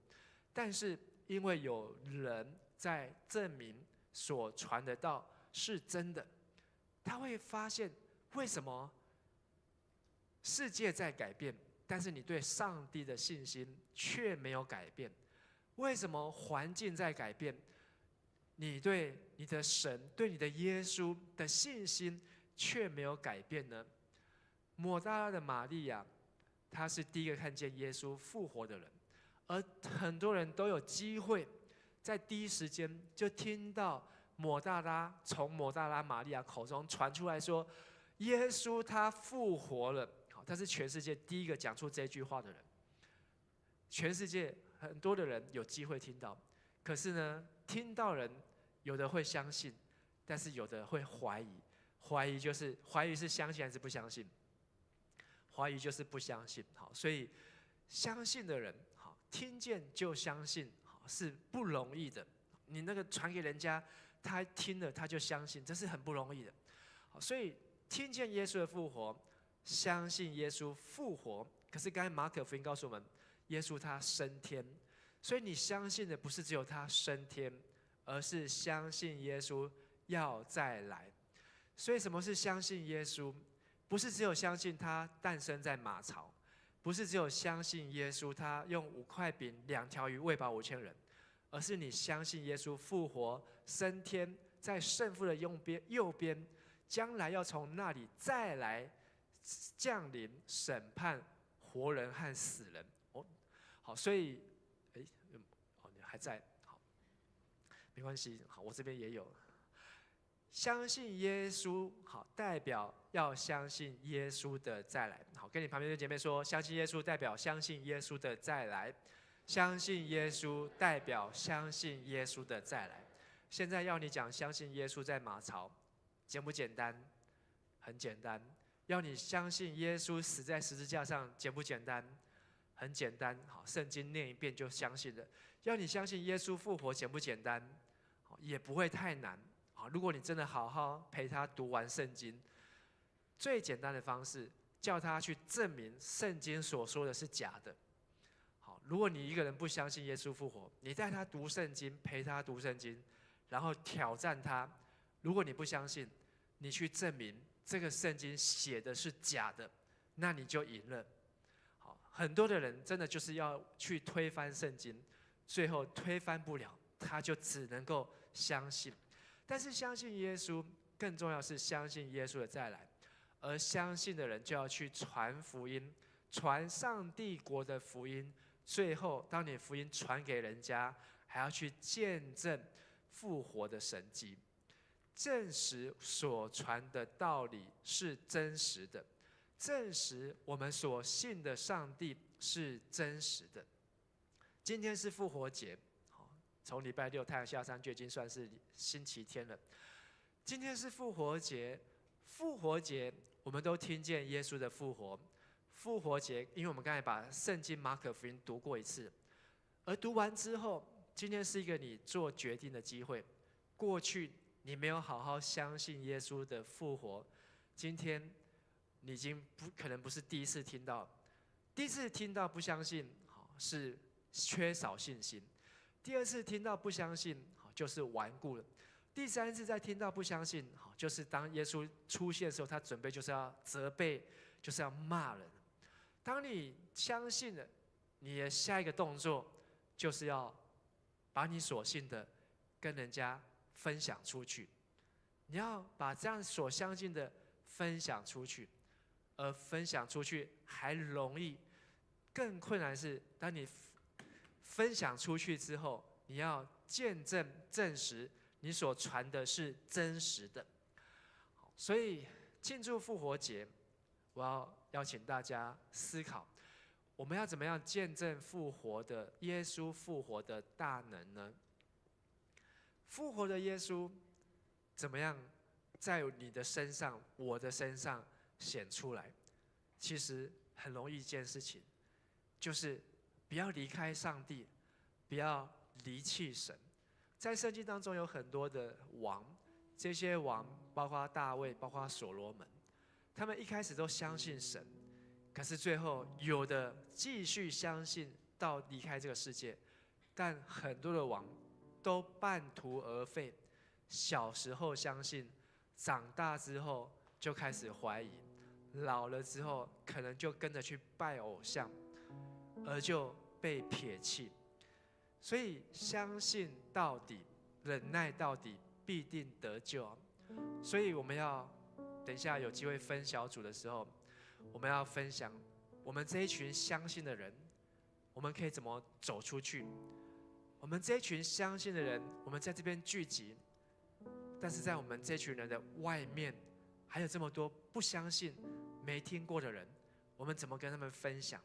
但是因为有人在证明所传的道是真的，他会发现为什么世界在改变，但是你对上帝的信心却没有改变？为什么环境在改变，你对你的神、对你的耶稣的信心却没有改变呢？抹大拉的玛利亚，她是第一个看见耶稣复活的人，而很多人都有机会在第一时间就听到从抹大拉玛利亚口中传出来说，耶稣他复活了。他是全世界第一个讲出这句话的人。全世界很多的人有机会听到，可是呢，听到人有的会相信，但是有的会怀疑。怀疑是相信还是不相信？怀疑就是不相信。所以相信的人，听见就相信，是不容易的。你那个传给人家，他听了他就相信，这是很不容易的。所以听见耶稣的复活，相信耶稣复活。可是刚才马可福音告诉我们，耶稣他升天，所以你相信的不是只有他升天，而是相信耶稣要再来。所以什么是相信耶稣？不是只有相信他诞生在马槽，不是只有相信耶稣他用5块饼2条鱼喂饱5000人，而是你相信耶稣复活升天，在圣父的右边，将来要从那里再来降临审判活人和死人。好，所以你还在，好，没关系，好，我这边也有。相信耶稣，好，代表要相信耶稣的再来。好，跟你旁边的姐妹说，相信耶稣代表相信耶稣的再来。相信耶稣代表相信耶稣的再来。现在要你讲相信耶稣在马槽，简不简单？很简单。要你相信耶稣死在十字架上，简不简单？很简单。好，圣经念一遍就相信了。要你相信耶稣复活，简不简单？也不会太难。如果你真的好好陪他读完圣经，最简单的方式叫他去证明圣经所说的是假的。好，如果你一个人不相信耶稣复活，你带他读圣经，陪他读圣经，然后挑战他。如果你不相信，你去证明这个圣经写的是假的，那你就赢了。好，很多的人真的就是要去推翻圣经，最后推翻不了，他就只能够相信。但是相信耶稣，更重要是相信耶稣的再来。而相信的人就要去传福音，传上帝国的福音。最后，当你福音传给人家，还要去见证复活的神迹，证实所传的道理是真实的，证实我们所信的上帝是真实的。今天是复活节。从礼拜6太阳下山就已经算是星期天了。今天是复活节，复活节我们都听见耶稣的复活。复活节，因为我们刚才把圣经马可福音读过一次，而读完之后，今天是一个你做决定的机会。过去你没有好好相信耶稣的复活，今天你已经可能不是第一次听到，第一次听到不相信，是缺少信心。第2次听到不相信，就是顽固了。第3次再听到不相信，就是当耶稣出现的时候，他准备就是要责备，就是要骂人。当你相信了，你的下一个动作就是要把你所信的跟人家分享出去。你要把这样所相信的分享出去，而分享出去还容易，更困难的是当你分享出去之后，你要见证证实你所传的是真实的。所以庆祝复活节，我要邀请大家思考，我们要怎么样见证复活的耶稣复活的大能呢？复活的耶稣怎么样在你的身上、我的身上显出来？其实很容易一件事情，就是不要离开上帝，不要离弃神。在圣经当中有很多的王，这些王包括大卫，包括所罗门，他们一开始都相信神，可是最后有的继续相信到离开这个世界，但很多的王都半途而废。小时候相信，长大之后就开始怀疑，老了之后可能就跟着去拜偶像，而就被撇弃。所以相信到底，忍耐到底，必定得救。所以我们要等一下有机会分小组的时候，我们要分享我们这一群相信的人，我们可以怎么走出去。我们这一群相信的人，我们在这边聚集，但是在我们这群人的外面，还有这么多不相信、没听过的人，我们怎么跟他们分享？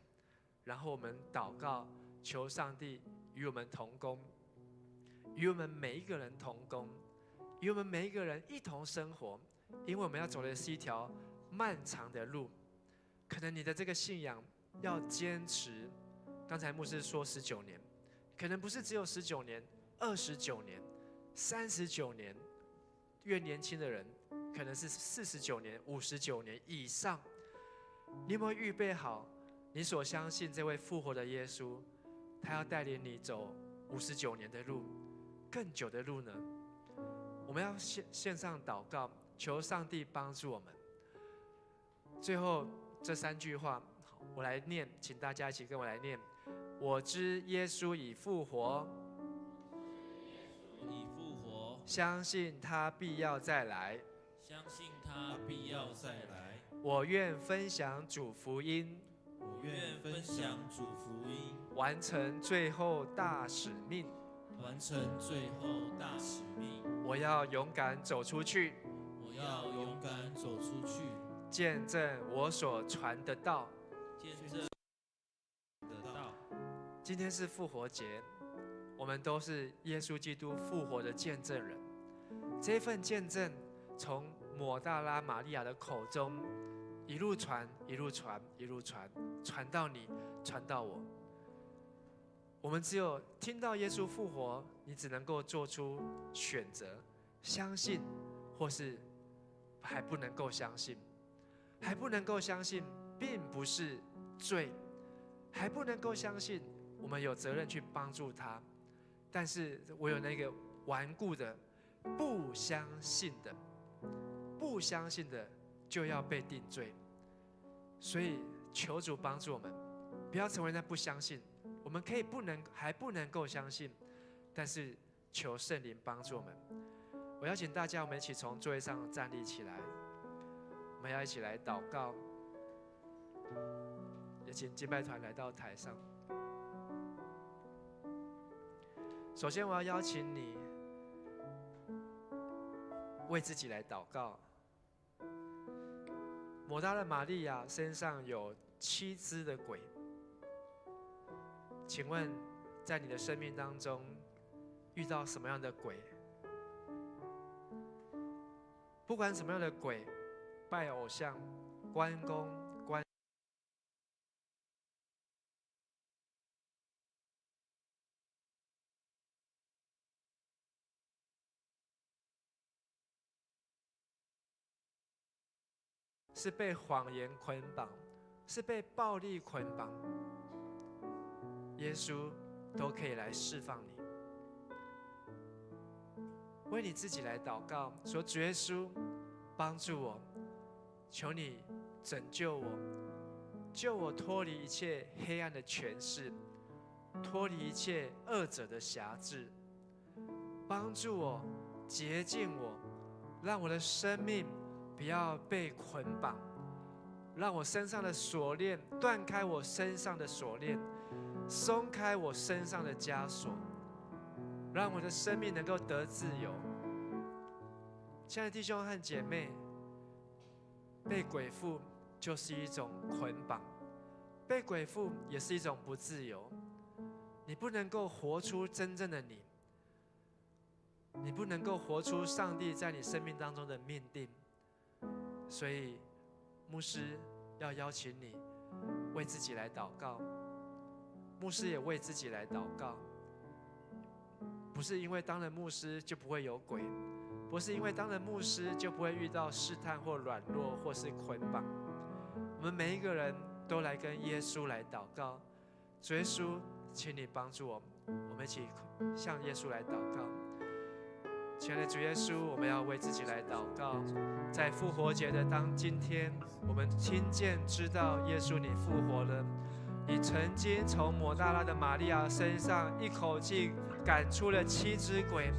然后我们祷告，求上帝与我们同工，与我们每一个人同工，与我们每一个人一同生活，因为我们要走的是一条漫长的路。可能你的这个信仰要坚持，刚才牧师说19年，可能不是只有19年、29年、39年，越年轻的人可能是49年、59年以上。你有没有预备好？你所相信这位复活的耶稣，他要带领你走59年的路，更久的路呢？我们要线上祷告，求上帝帮助我们。最后这3句话，我来念，请大家一起跟我来念。我知耶稣已复活，相信他必要再来，相信他必要再来。我愿分享主福音，我愿分享主福音，完成最后大使命，完成最后大使命。我要勇敢走出去，我要勇敢走出去，见证我所传的道。见证的道。今天是复活节，我们都是耶稣基督复活的见证人。这份见证从抹大拉玛利亚的口中一路传，一路传，一路传，传到你，传到我。我们只有听到耶稣复活，你只能够做出选择，相信，或是还不能够相信。还不能够相信，并不是罪，还不能够相信，我们有责任去帮助他。但是我有那个顽固的、不相信的，不相信的就要被定罪。所以求主帮助我们，不要成为那不相信。我们可以还不能够相信，但是求圣灵帮助我们。我邀请大家，我们一起从座位上站立起来，我们要一起来祷告。也请敬拜团来到台上。首先，我要邀请你为自己来祷告。抹大拉玛利亚身上有7只的鬼，请问，在你的生命当中遇到什么样的鬼？不管什么样的鬼，拜偶像、关公、是被谎言捆绑，是被暴力捆绑，耶稣都可以来释放你。为你自己来祷告，说：主耶稣，帮助我，求你拯救我，救我脱离一切黑暗的权势，脱离一切恶者的辖制，帮助我，洁净我，让我的生命不要被捆绑，让我身上的锁链断开，我身上的锁链松开，我身上的枷锁，让我的生命能够得自由。亲爱的弟兄和姐妹，被鬼附就是一种捆绑，被鬼附也是一种不自由。你不能够活出真正的你，你不能够活出上帝在你生命当中的命定。所以牧师要邀请你为自己来祷告，牧师也为自己来祷告。不是因为当了牧师就不会有鬼，不是因为当了牧师就不会遇到试探或软弱或是捆绑。我们每一个人都来跟耶稣来祷告，主耶稣，请你帮助我们，我们一起向耶稣来祷告。亲爱的主耶稣，我们要为自己来祷告。在复活节的今天，我们听见知道耶稣你复活了，你曾经从抹大拉的玛利亚身上一口气赶出了7只鬼。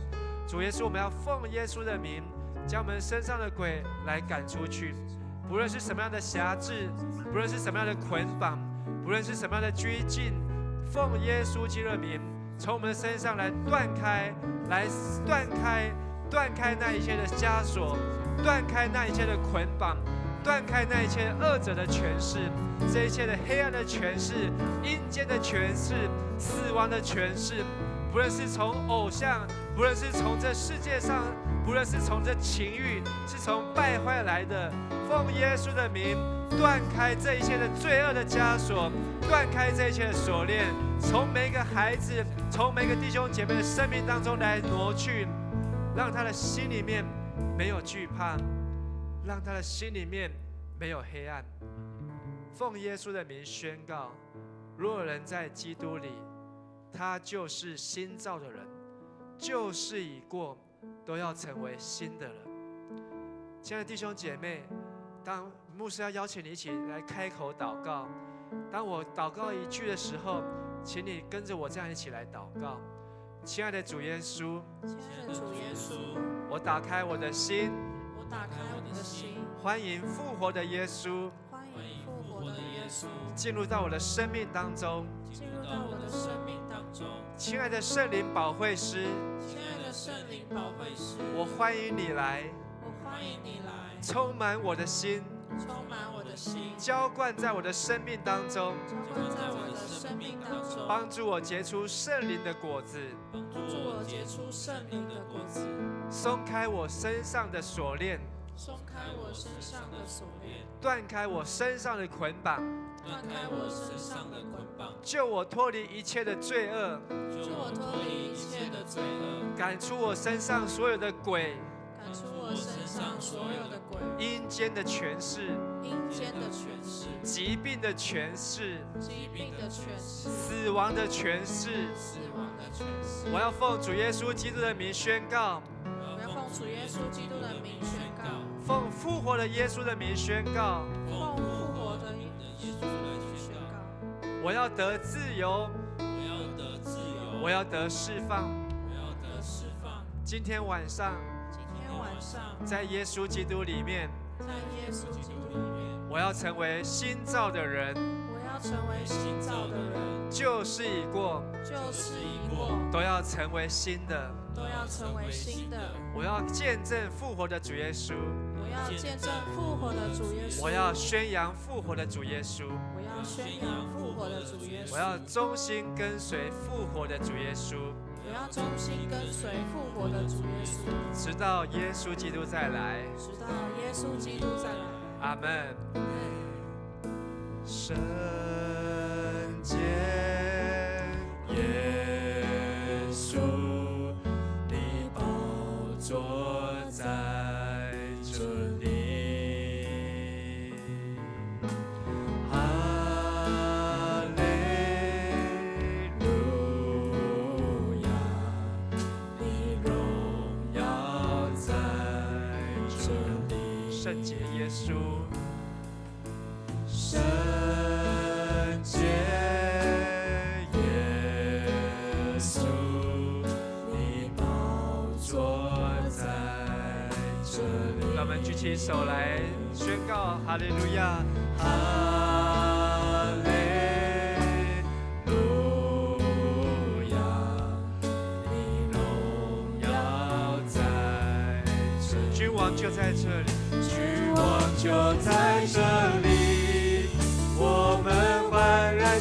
主耶稣，我们要奉耶稣的名，将我们身上的鬼来赶出去。不论是什么样的辖制，不论是什么样的捆绑，不论是什么样的拘禁，奉耶稣基督的名，从我们的身上来断开那一切的枷锁，断开那一切的捆绑，断开那一切恶者的权势，这一切的黑暗的权势、阴间的权势、死亡的权势，不论是从偶像，不论是从这世界上，不论是从这情欲，是从败坏来的，奉耶稣的名，断开这一切的罪恶的枷锁，断开这一切的锁链，从每一个孩子，从每一个弟兄姐妹的生命当中来挪去，让他的心里面没有惧怕，让他的心里面没有黑暗。奉耶稣的名宣告，若有人在基督里，他就是新造的人，旧事已过，都要成为新的人。亲爱的弟兄姐妹，当牧师要邀请你一起来开口祷告，当我祷告一句的时候，请你跟着我这样一起来祷告。亲爱的主耶稣，亲爱的主耶稣，我打开我的心，我打开我的心，欢迎复活的耶稣欢迎复活的耶稣进入到我的生命当中。进入到我的生命当中。亲爱的圣灵保惠师，亲爱的圣灵保惠师，我欢迎你来，我欢迎你来，充满我的心，充满我的心，浇灌在我的生命当中，浇灌在我的生命当中，帮助我结出圣灵的果子，帮助我结出圣灵的果子，松开我身上的锁链，松开我身上的锁链，断开我身上的捆绑，断开我身上的捆绑，救我脱离一切的罪恶，救我脱离一切的罪恶，赶出我身上所有的鬼，赶出我身上所有的鬼，阴间的权势，阴间的权势，疾病的权势，疾病的权势，死亡的权势。死亡的权势。我要奉主耶稣基督的名宣告，我要奉主耶稣基督的名宣告，奉复活的耶稣的名宣告，奉复活的耶稣的名宣告。我要得自由，我要得自由，我要得释放。我要得释放。今天晚上，今天晚上，在耶稣基督里面，在耶稣基督里面，我要成为新造的人，我要成为新造的人，旧事已过，旧事已过，都要成为新的。都要成为新的。我要见证复活的主耶稣，我要见证复活的主耶稣，我要宣扬复活的主耶稣，我要宣扬复活的主耶稣，我要忠心跟随复活的主耶稣，我要忠心跟随复活的主耶稣，直到耶稣基督再来。直到耶稣基督再来。阿门。圣洁耶稣，你宝座在这里。哈利路亚，你荣耀在这里。圣洁耶稣。圣洁耶稣，你宝座在这里。让我们举起手来宣告：哈利路亚，哈利路亚，你荣耀在这里。君王就在这里，君王就在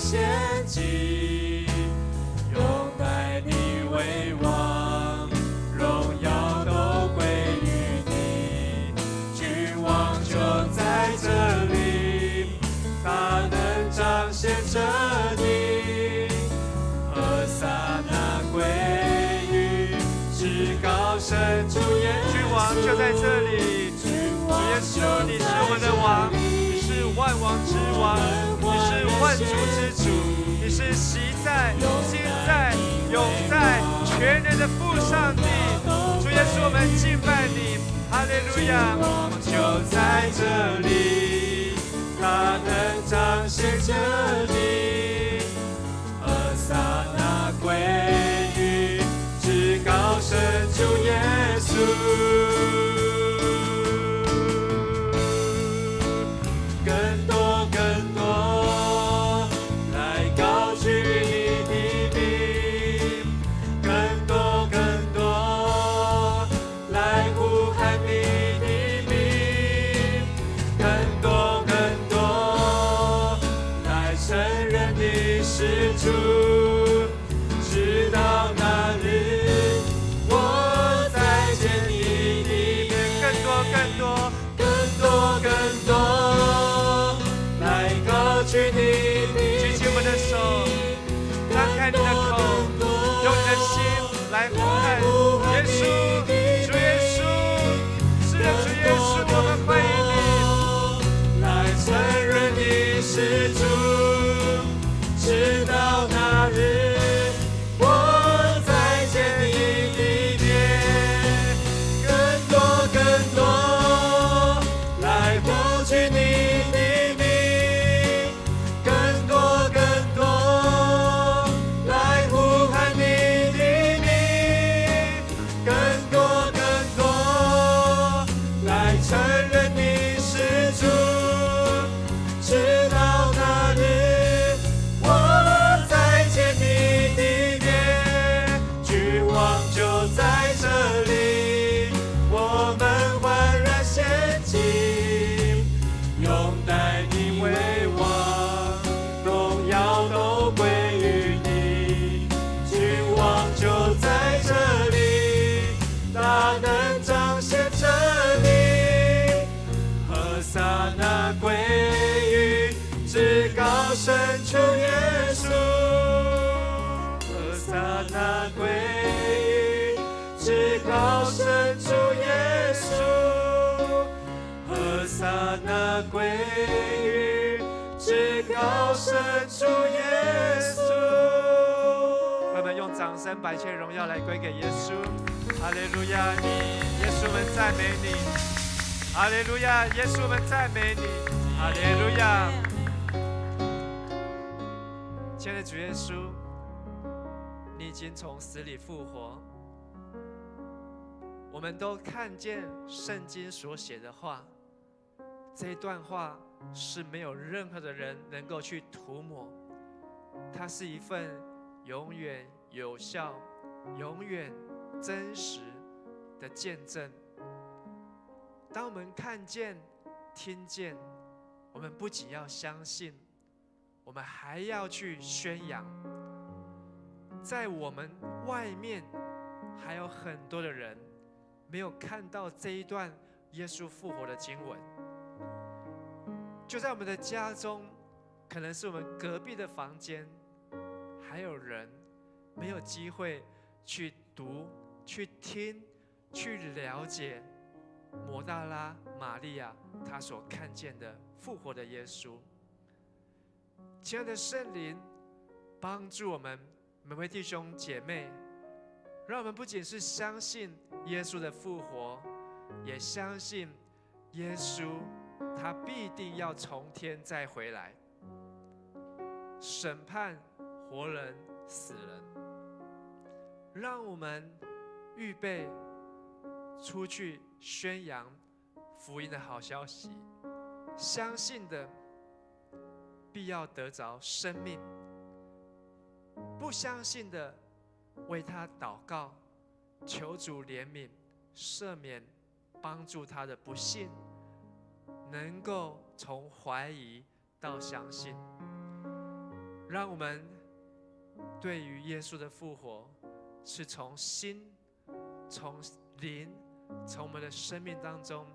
献祭，拥戴你为王，荣耀都归于你，君王就在这里，大能彰显着你，何撒那归于至高神主耶稣，君王就在这里，主耶稣，你是我们的王，你是万王之王，你是万主之主，你是昔在、今在、永在、全能的父上帝。主耶稣，我们敬拜你，哈利路亚！我就在这里，大能彰显着你，何撒那归于至高神主耶稣。来呼喊耶稣，主耶稣，是的，主耶稣，我们欢迎你，来承认你是主，直到那日，我再见你里面，更多，来获取你的名，更多，来呼喊你。神主耶稣，何撒那归于至高神主耶稣，何撒那归于至高神主耶稣。我们用掌声把一切荣耀来归给耶稣，哈利路亚！耶稣，我们赞美你，哈利路亚！耶稣，我们赞美你，哈利路亚！亲爱的主耶稣，你已经从死里复活，我们都看见圣经所写的话，这一段话是没有任何的人能够去涂抹，它是一份永远有效、永远真实的见证。当我们看见、听见，我们不仅要相信，我们还要去宣扬。在我们外面还有很多的人没有看到这一段耶稣复活的经文，就在我们的家中，可能是我们隔壁的房间，还有人没有机会去读、去听、去了解抹大拉玛利亚她所看见的复活的耶稣。亲爱的圣灵，帮助我们每位弟兄姐妹，让我们不仅是相信耶稣的复活，也相信耶稣他必定要从天再回来，审判活人死人。让我们预备出去宣扬福音的好消息，相信的必要得着生命，不相信的为他祷告，求主怜悯赦免，帮助他的不信能够从怀疑到相信。让我们对于耶稣的复活是从心、从灵、从我们的生命当中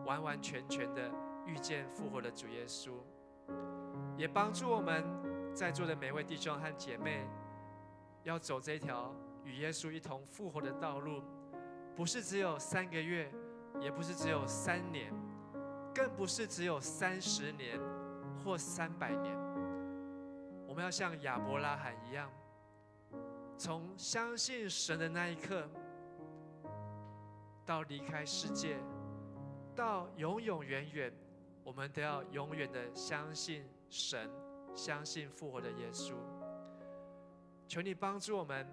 完完全全的遇见复活的主耶稣，也帮助我们在座的每位弟兄和姐妹要走这条与耶稣一同复活的道路，不是只有3个月，也不是只有3年，更不是只有30年或300年。我们要像亚伯拉罕一样，从相信神的那一刻，到离开世界，到永永远远，我们都要永远的相信神，相信复活的耶稣。求你帮助我们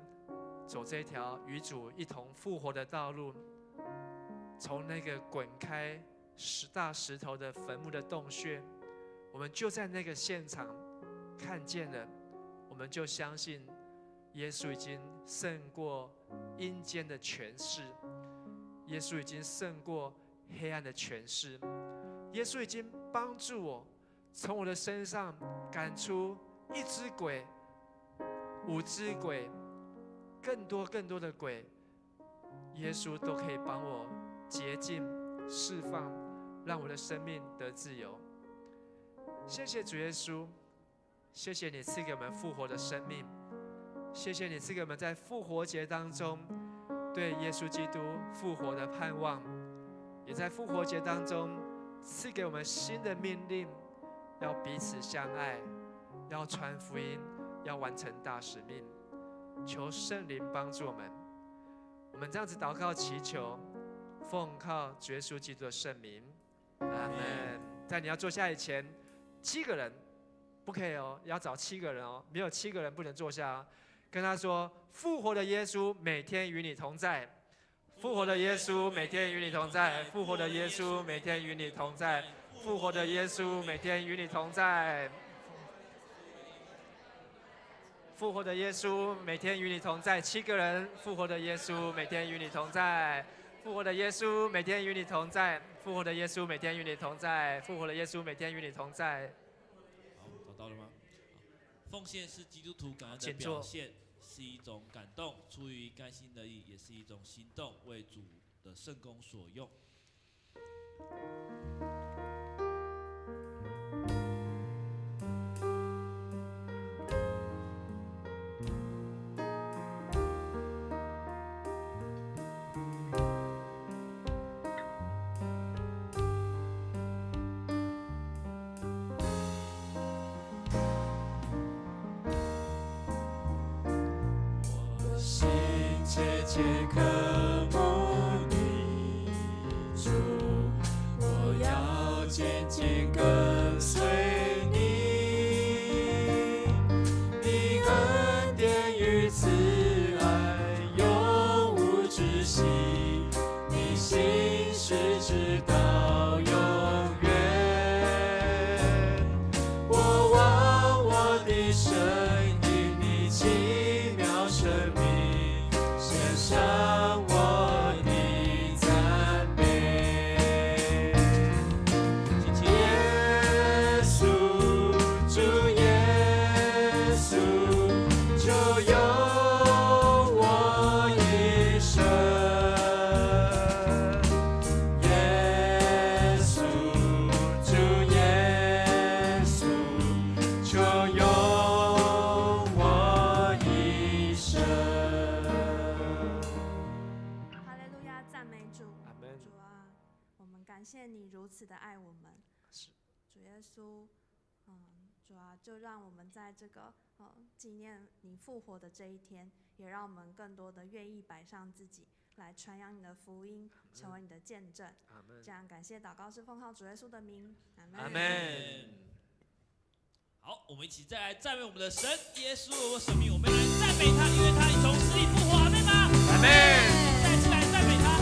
走这条与主一同复活的道路，从那个滚开大石头的坟墓的洞穴，我们就在那个现场看见了，我们就相信耶稣已经胜过阴间的权势，耶稣已经胜过黑暗的权势，耶稣已经帮助我从我的身上赶出1只鬼、5只鬼，更多的鬼，耶稣都可以帮我洁净、释放，让我的生命得自由。谢谢主耶稣，谢谢你赐给我们复活的生命，谢谢你赐给我们在复活节当中对耶稣基督复活的盼望，也在复活节当中赐给我们新的命令，要彼此相爱，要传福音，要完成大使命。求圣灵帮助我们，我们这样子祷告祈求，奉靠主耶稣基督的圣名，阿们。在你要坐下以前，7个人不可以哦，要找7个人哦，没有7个人不能坐下哦。跟他说：复活的耶稣每天与你同在，复活的耶稣每天与你同在，复活的耶稣每天与你同在，复活的耶稣每天与你同在，复活的耶稣每天与你同在。7个人，复活的耶稣每天与你同在，复活的耶稣每天与你同在，复活的耶稣每天与你同在，复活的耶稣每天与你同在。好，找到了吗？奉献是基督徒感恩的表现，是一种感动，出于甘心乐意，也是一种行动，为主的圣工所用。切切渴慕你主，我要紧紧跟随你，你恩典与慈爱永无止息，你心事直到永远。我望我的声音，你奇妙生命。向我的赞美，耶稣，主耶稣，就有我一生。耶稣，主耶稣，就有我一生。主啊，我们感谢你如此的爱我们。主耶稣，主啊，就让我们在这个纪念你复活的这一天，也让我们更多的愿意摆上自己，来传扬你的福音，成为你的见证。这样感谢祷告是奉靠主耶稣的名，阿门。阿门。好，我们一起再来赞美我们的神耶稣，我生命，我们来赞美他，因为他已从死里复活，阿门吗？阿门。再次来赞美他。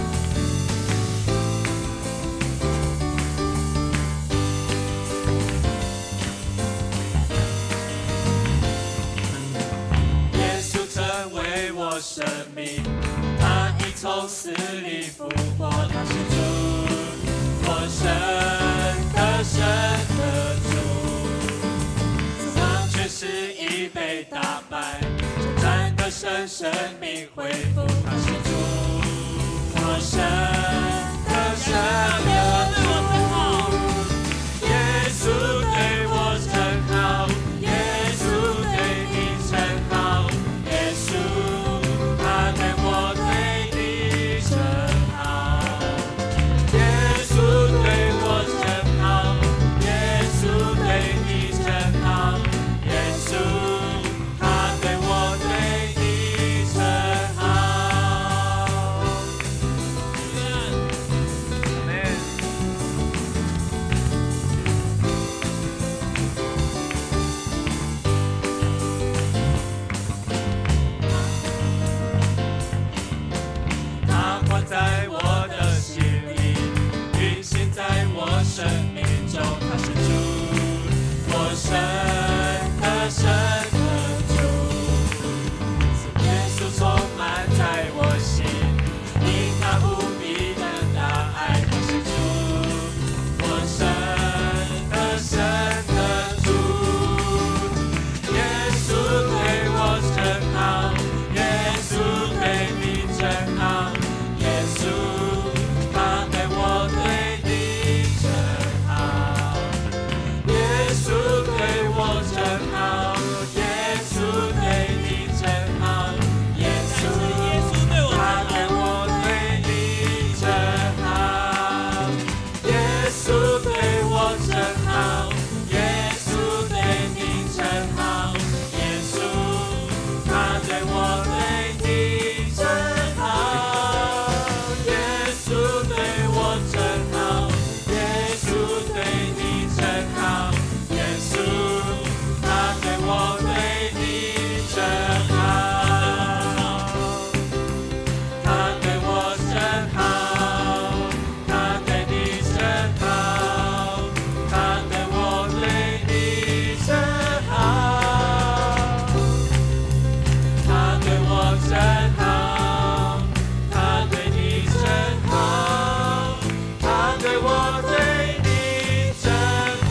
耶稣成为我生命，他已从死里复活，他是主，我神的主，藏全是已被得胜，生命恢复。他是主，我神的神的主。耶稣对我真好，耶稣对你真好，耶稣他对我对你真好，耶稣对我真好，耶稣对你真好，耶稣他对我对你真好。阿门。他活在我的心里，运行在我生命中。他是主，我神的神的主。耶稣充满在我心，因他无比的大爱。他是主，我神的神的主。耶稣对我真好，耶稣对你真好，耶稣他对我对你真好，耶稣对我真好，耶稣对你真好，耶稣他对我对你真好，耶稣对我真好，耶稣对你真好，耶稣他对我对你真好，耶稣对我真好，耶稣对你真好，耶稣他对我对你真好，他对我真好，他对你真好，他对我对你真好，他对我真好，他对你真好，他对我对你真好。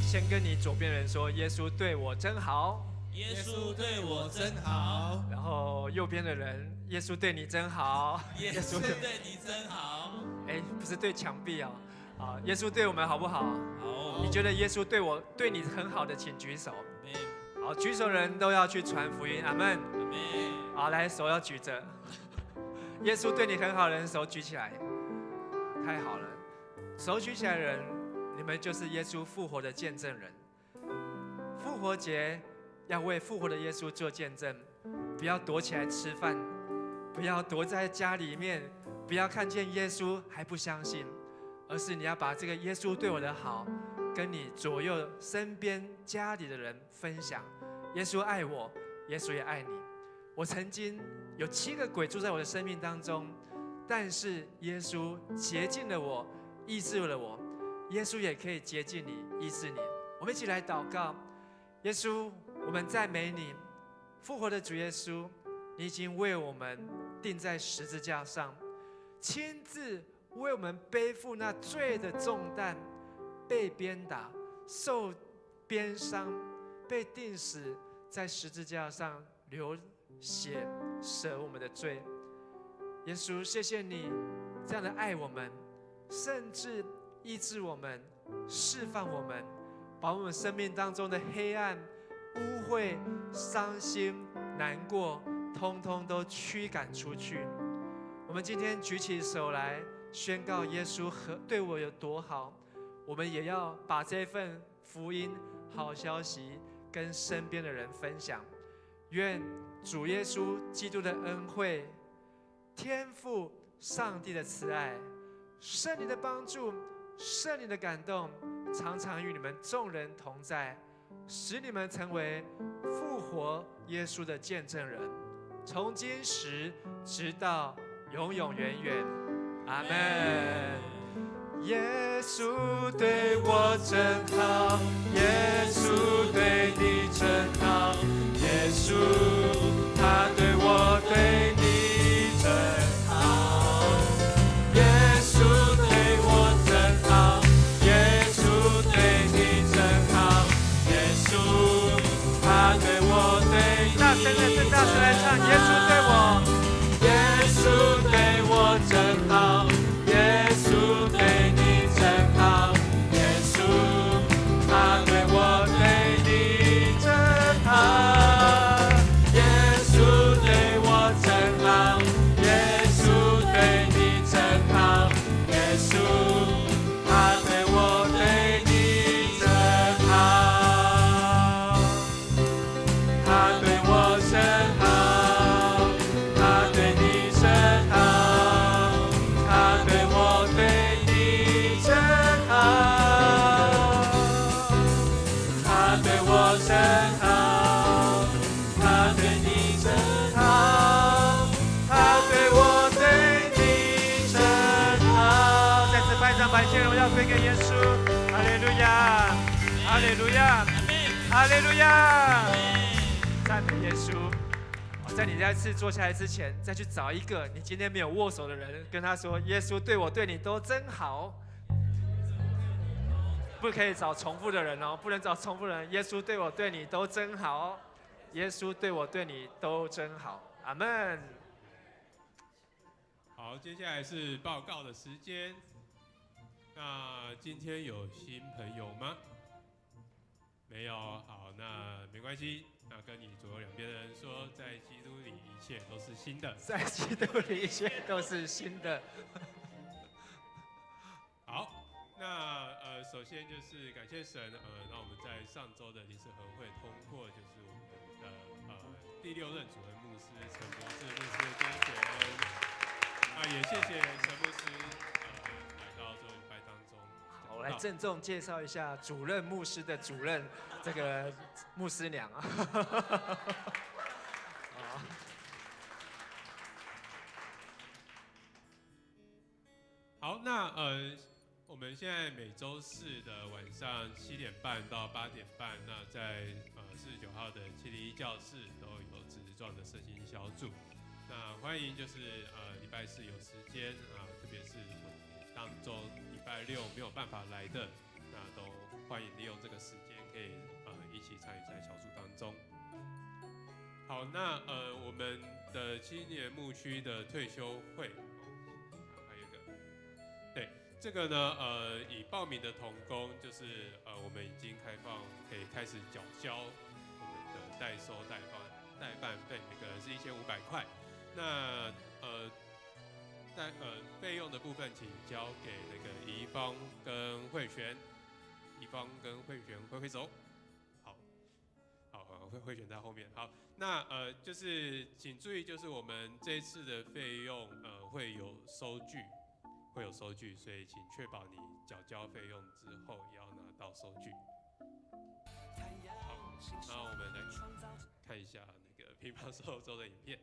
先跟你左边的人说，耶稣对我真好。耶稣对我真好，然后右边的人，耶稣对你真好。耶稣对你真好。哎，不是对墙壁哦。啊，耶稣对我们好不好？好，你觉得耶稣对你很好的，请举手。好，举手的人都要去传福音，阿门。阿门。好，来，手要举着。耶稣对你很好的人，手举起来。太好了，手举起来的人，你们就是耶稣复活的见证人。复活节要为复活的耶稣做见证，不要躲起来吃饭，不要躲在家里面，不要看见耶稣还不相信，而是你要把这个耶稣对我的好，跟你左右身边家里的人分享。耶稣爱我，耶稣也爱你。我曾经有7个鬼住在我的生命当中，但是耶稣洁净了我，医治了我。耶稣也可以洁净你，医治你。我们一起来祷告。耶稣，我们赞美你，复活的主耶稣，你已经为我们钉在十字架上，亲自为我们背负那罪的重担，被鞭打，受鞭伤，被钉死在十字架上，流血舍我们的罪。耶稣，谢谢你这样的爱我们，甚至医治我们，释放我们，把我们生命当中的黑暗、污秽、伤心、难过，通通都驱赶出去。我们今天举起手来宣告耶稣对我有多好，我们也要把这份福音好消息跟身边的人分享。愿主耶稣基督的恩惠、天父上帝的慈爱、圣灵的帮助、圣灵的感动，常常与你们众人同在，使你们成为复活耶稣的见证人，从今时直到永永远远。阿们。耶稣对我真好，耶稣对你真好，耶稣他对我对你真好，耶稣对我真好，耶稣对把一切荣耀归给耶稣。哈利路亚，哈利路亚，哈利路亚，赞美耶稣。在你再次坐下来之前，再去找一个你今天没有握手的人，跟他说：耶稣对我对你都真好。不可以找重复的人哦，不能找重复的人。耶稣对我对你都真好，耶稣对我对你都真好。阿门。好，接下来是报告的时间。那今天有新朋友吗？没有，好，那没关系。那跟你左右两边的人说，在基督里一切都是新的。在基督里一切都是新的。好，那首先就是感谢神，让我们在上周的临时合会通过，就是我们的第6任主任牧师陈博士牧师的拣选。也谢谢陈牧师来到这个礼拜当中。好，我来郑重介绍一下主任牧师的主任，这个牧师娘啊。好，那我们现在每周四的晚上7点半到8点半，那在49号的701教室都有子状的圣经小组。那欢迎就是礼拜四有时间特别是当周礼拜六没有办法来的，那都欢迎利用这个时间可以一起参与在小组当中。好，那我们的青年牧区的退休会，还有一个，对这个呢以报名的同工，就是我们已经开放可以开始缴交我们的代收代办费，每个人是1500块。那费用的部分，请交给那个宜芳跟慧璇，宜芳跟慧璇挥手。好，慧璇在后面。好，那就是请注意，就是我们这一次的费用会有收据，所以请确保你缴交费用之后也要拿到收据。好，那我们来看一下那个乒乓受周的影片。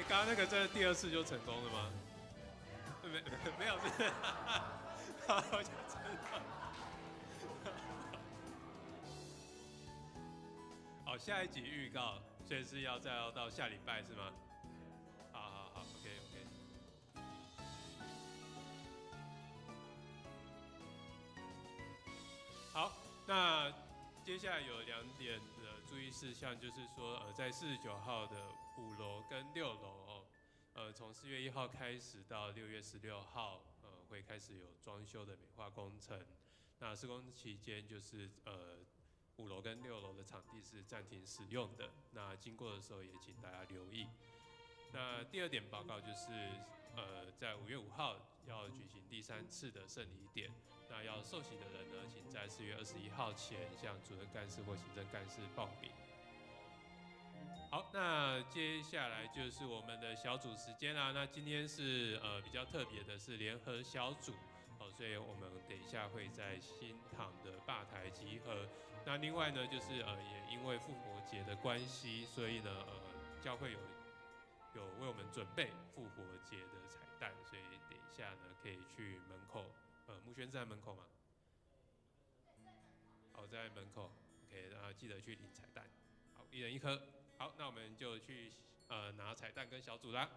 刚刚那个这第2次就成功了吗？没有，是，我就知道。好，下一集预告，所以是再要到下礼拜是吗？好 ，OK。好，那接下来有2点的注意事项，就是说在49号的5楼跟6楼从4月1号开始到6月16号，会开始有装修的美化工程。那施工期间就是5楼跟6楼的场地是暂停使用的。那经过的时候也请大家留意。那第2点报告就是在5月5号要举行第3次的圣礼典。那要受洗的人呢，请在4月21号前向主任干事或行政干事报名。好，那接下来就是我们的小组时间啦。那今天是比较特别的是联合小组，所以我们等一下会在新堂的吧台集合。那另外呢，就是也因为复活节的关系，所以呢教会有有为我们准备复活节的彩蛋，所以等一下呢可以去门口，木轩在门口吗？好，在门口 ，OK， 记得去领彩蛋，好，1人1颗。好，那我们就去拿彩蛋跟小组啦。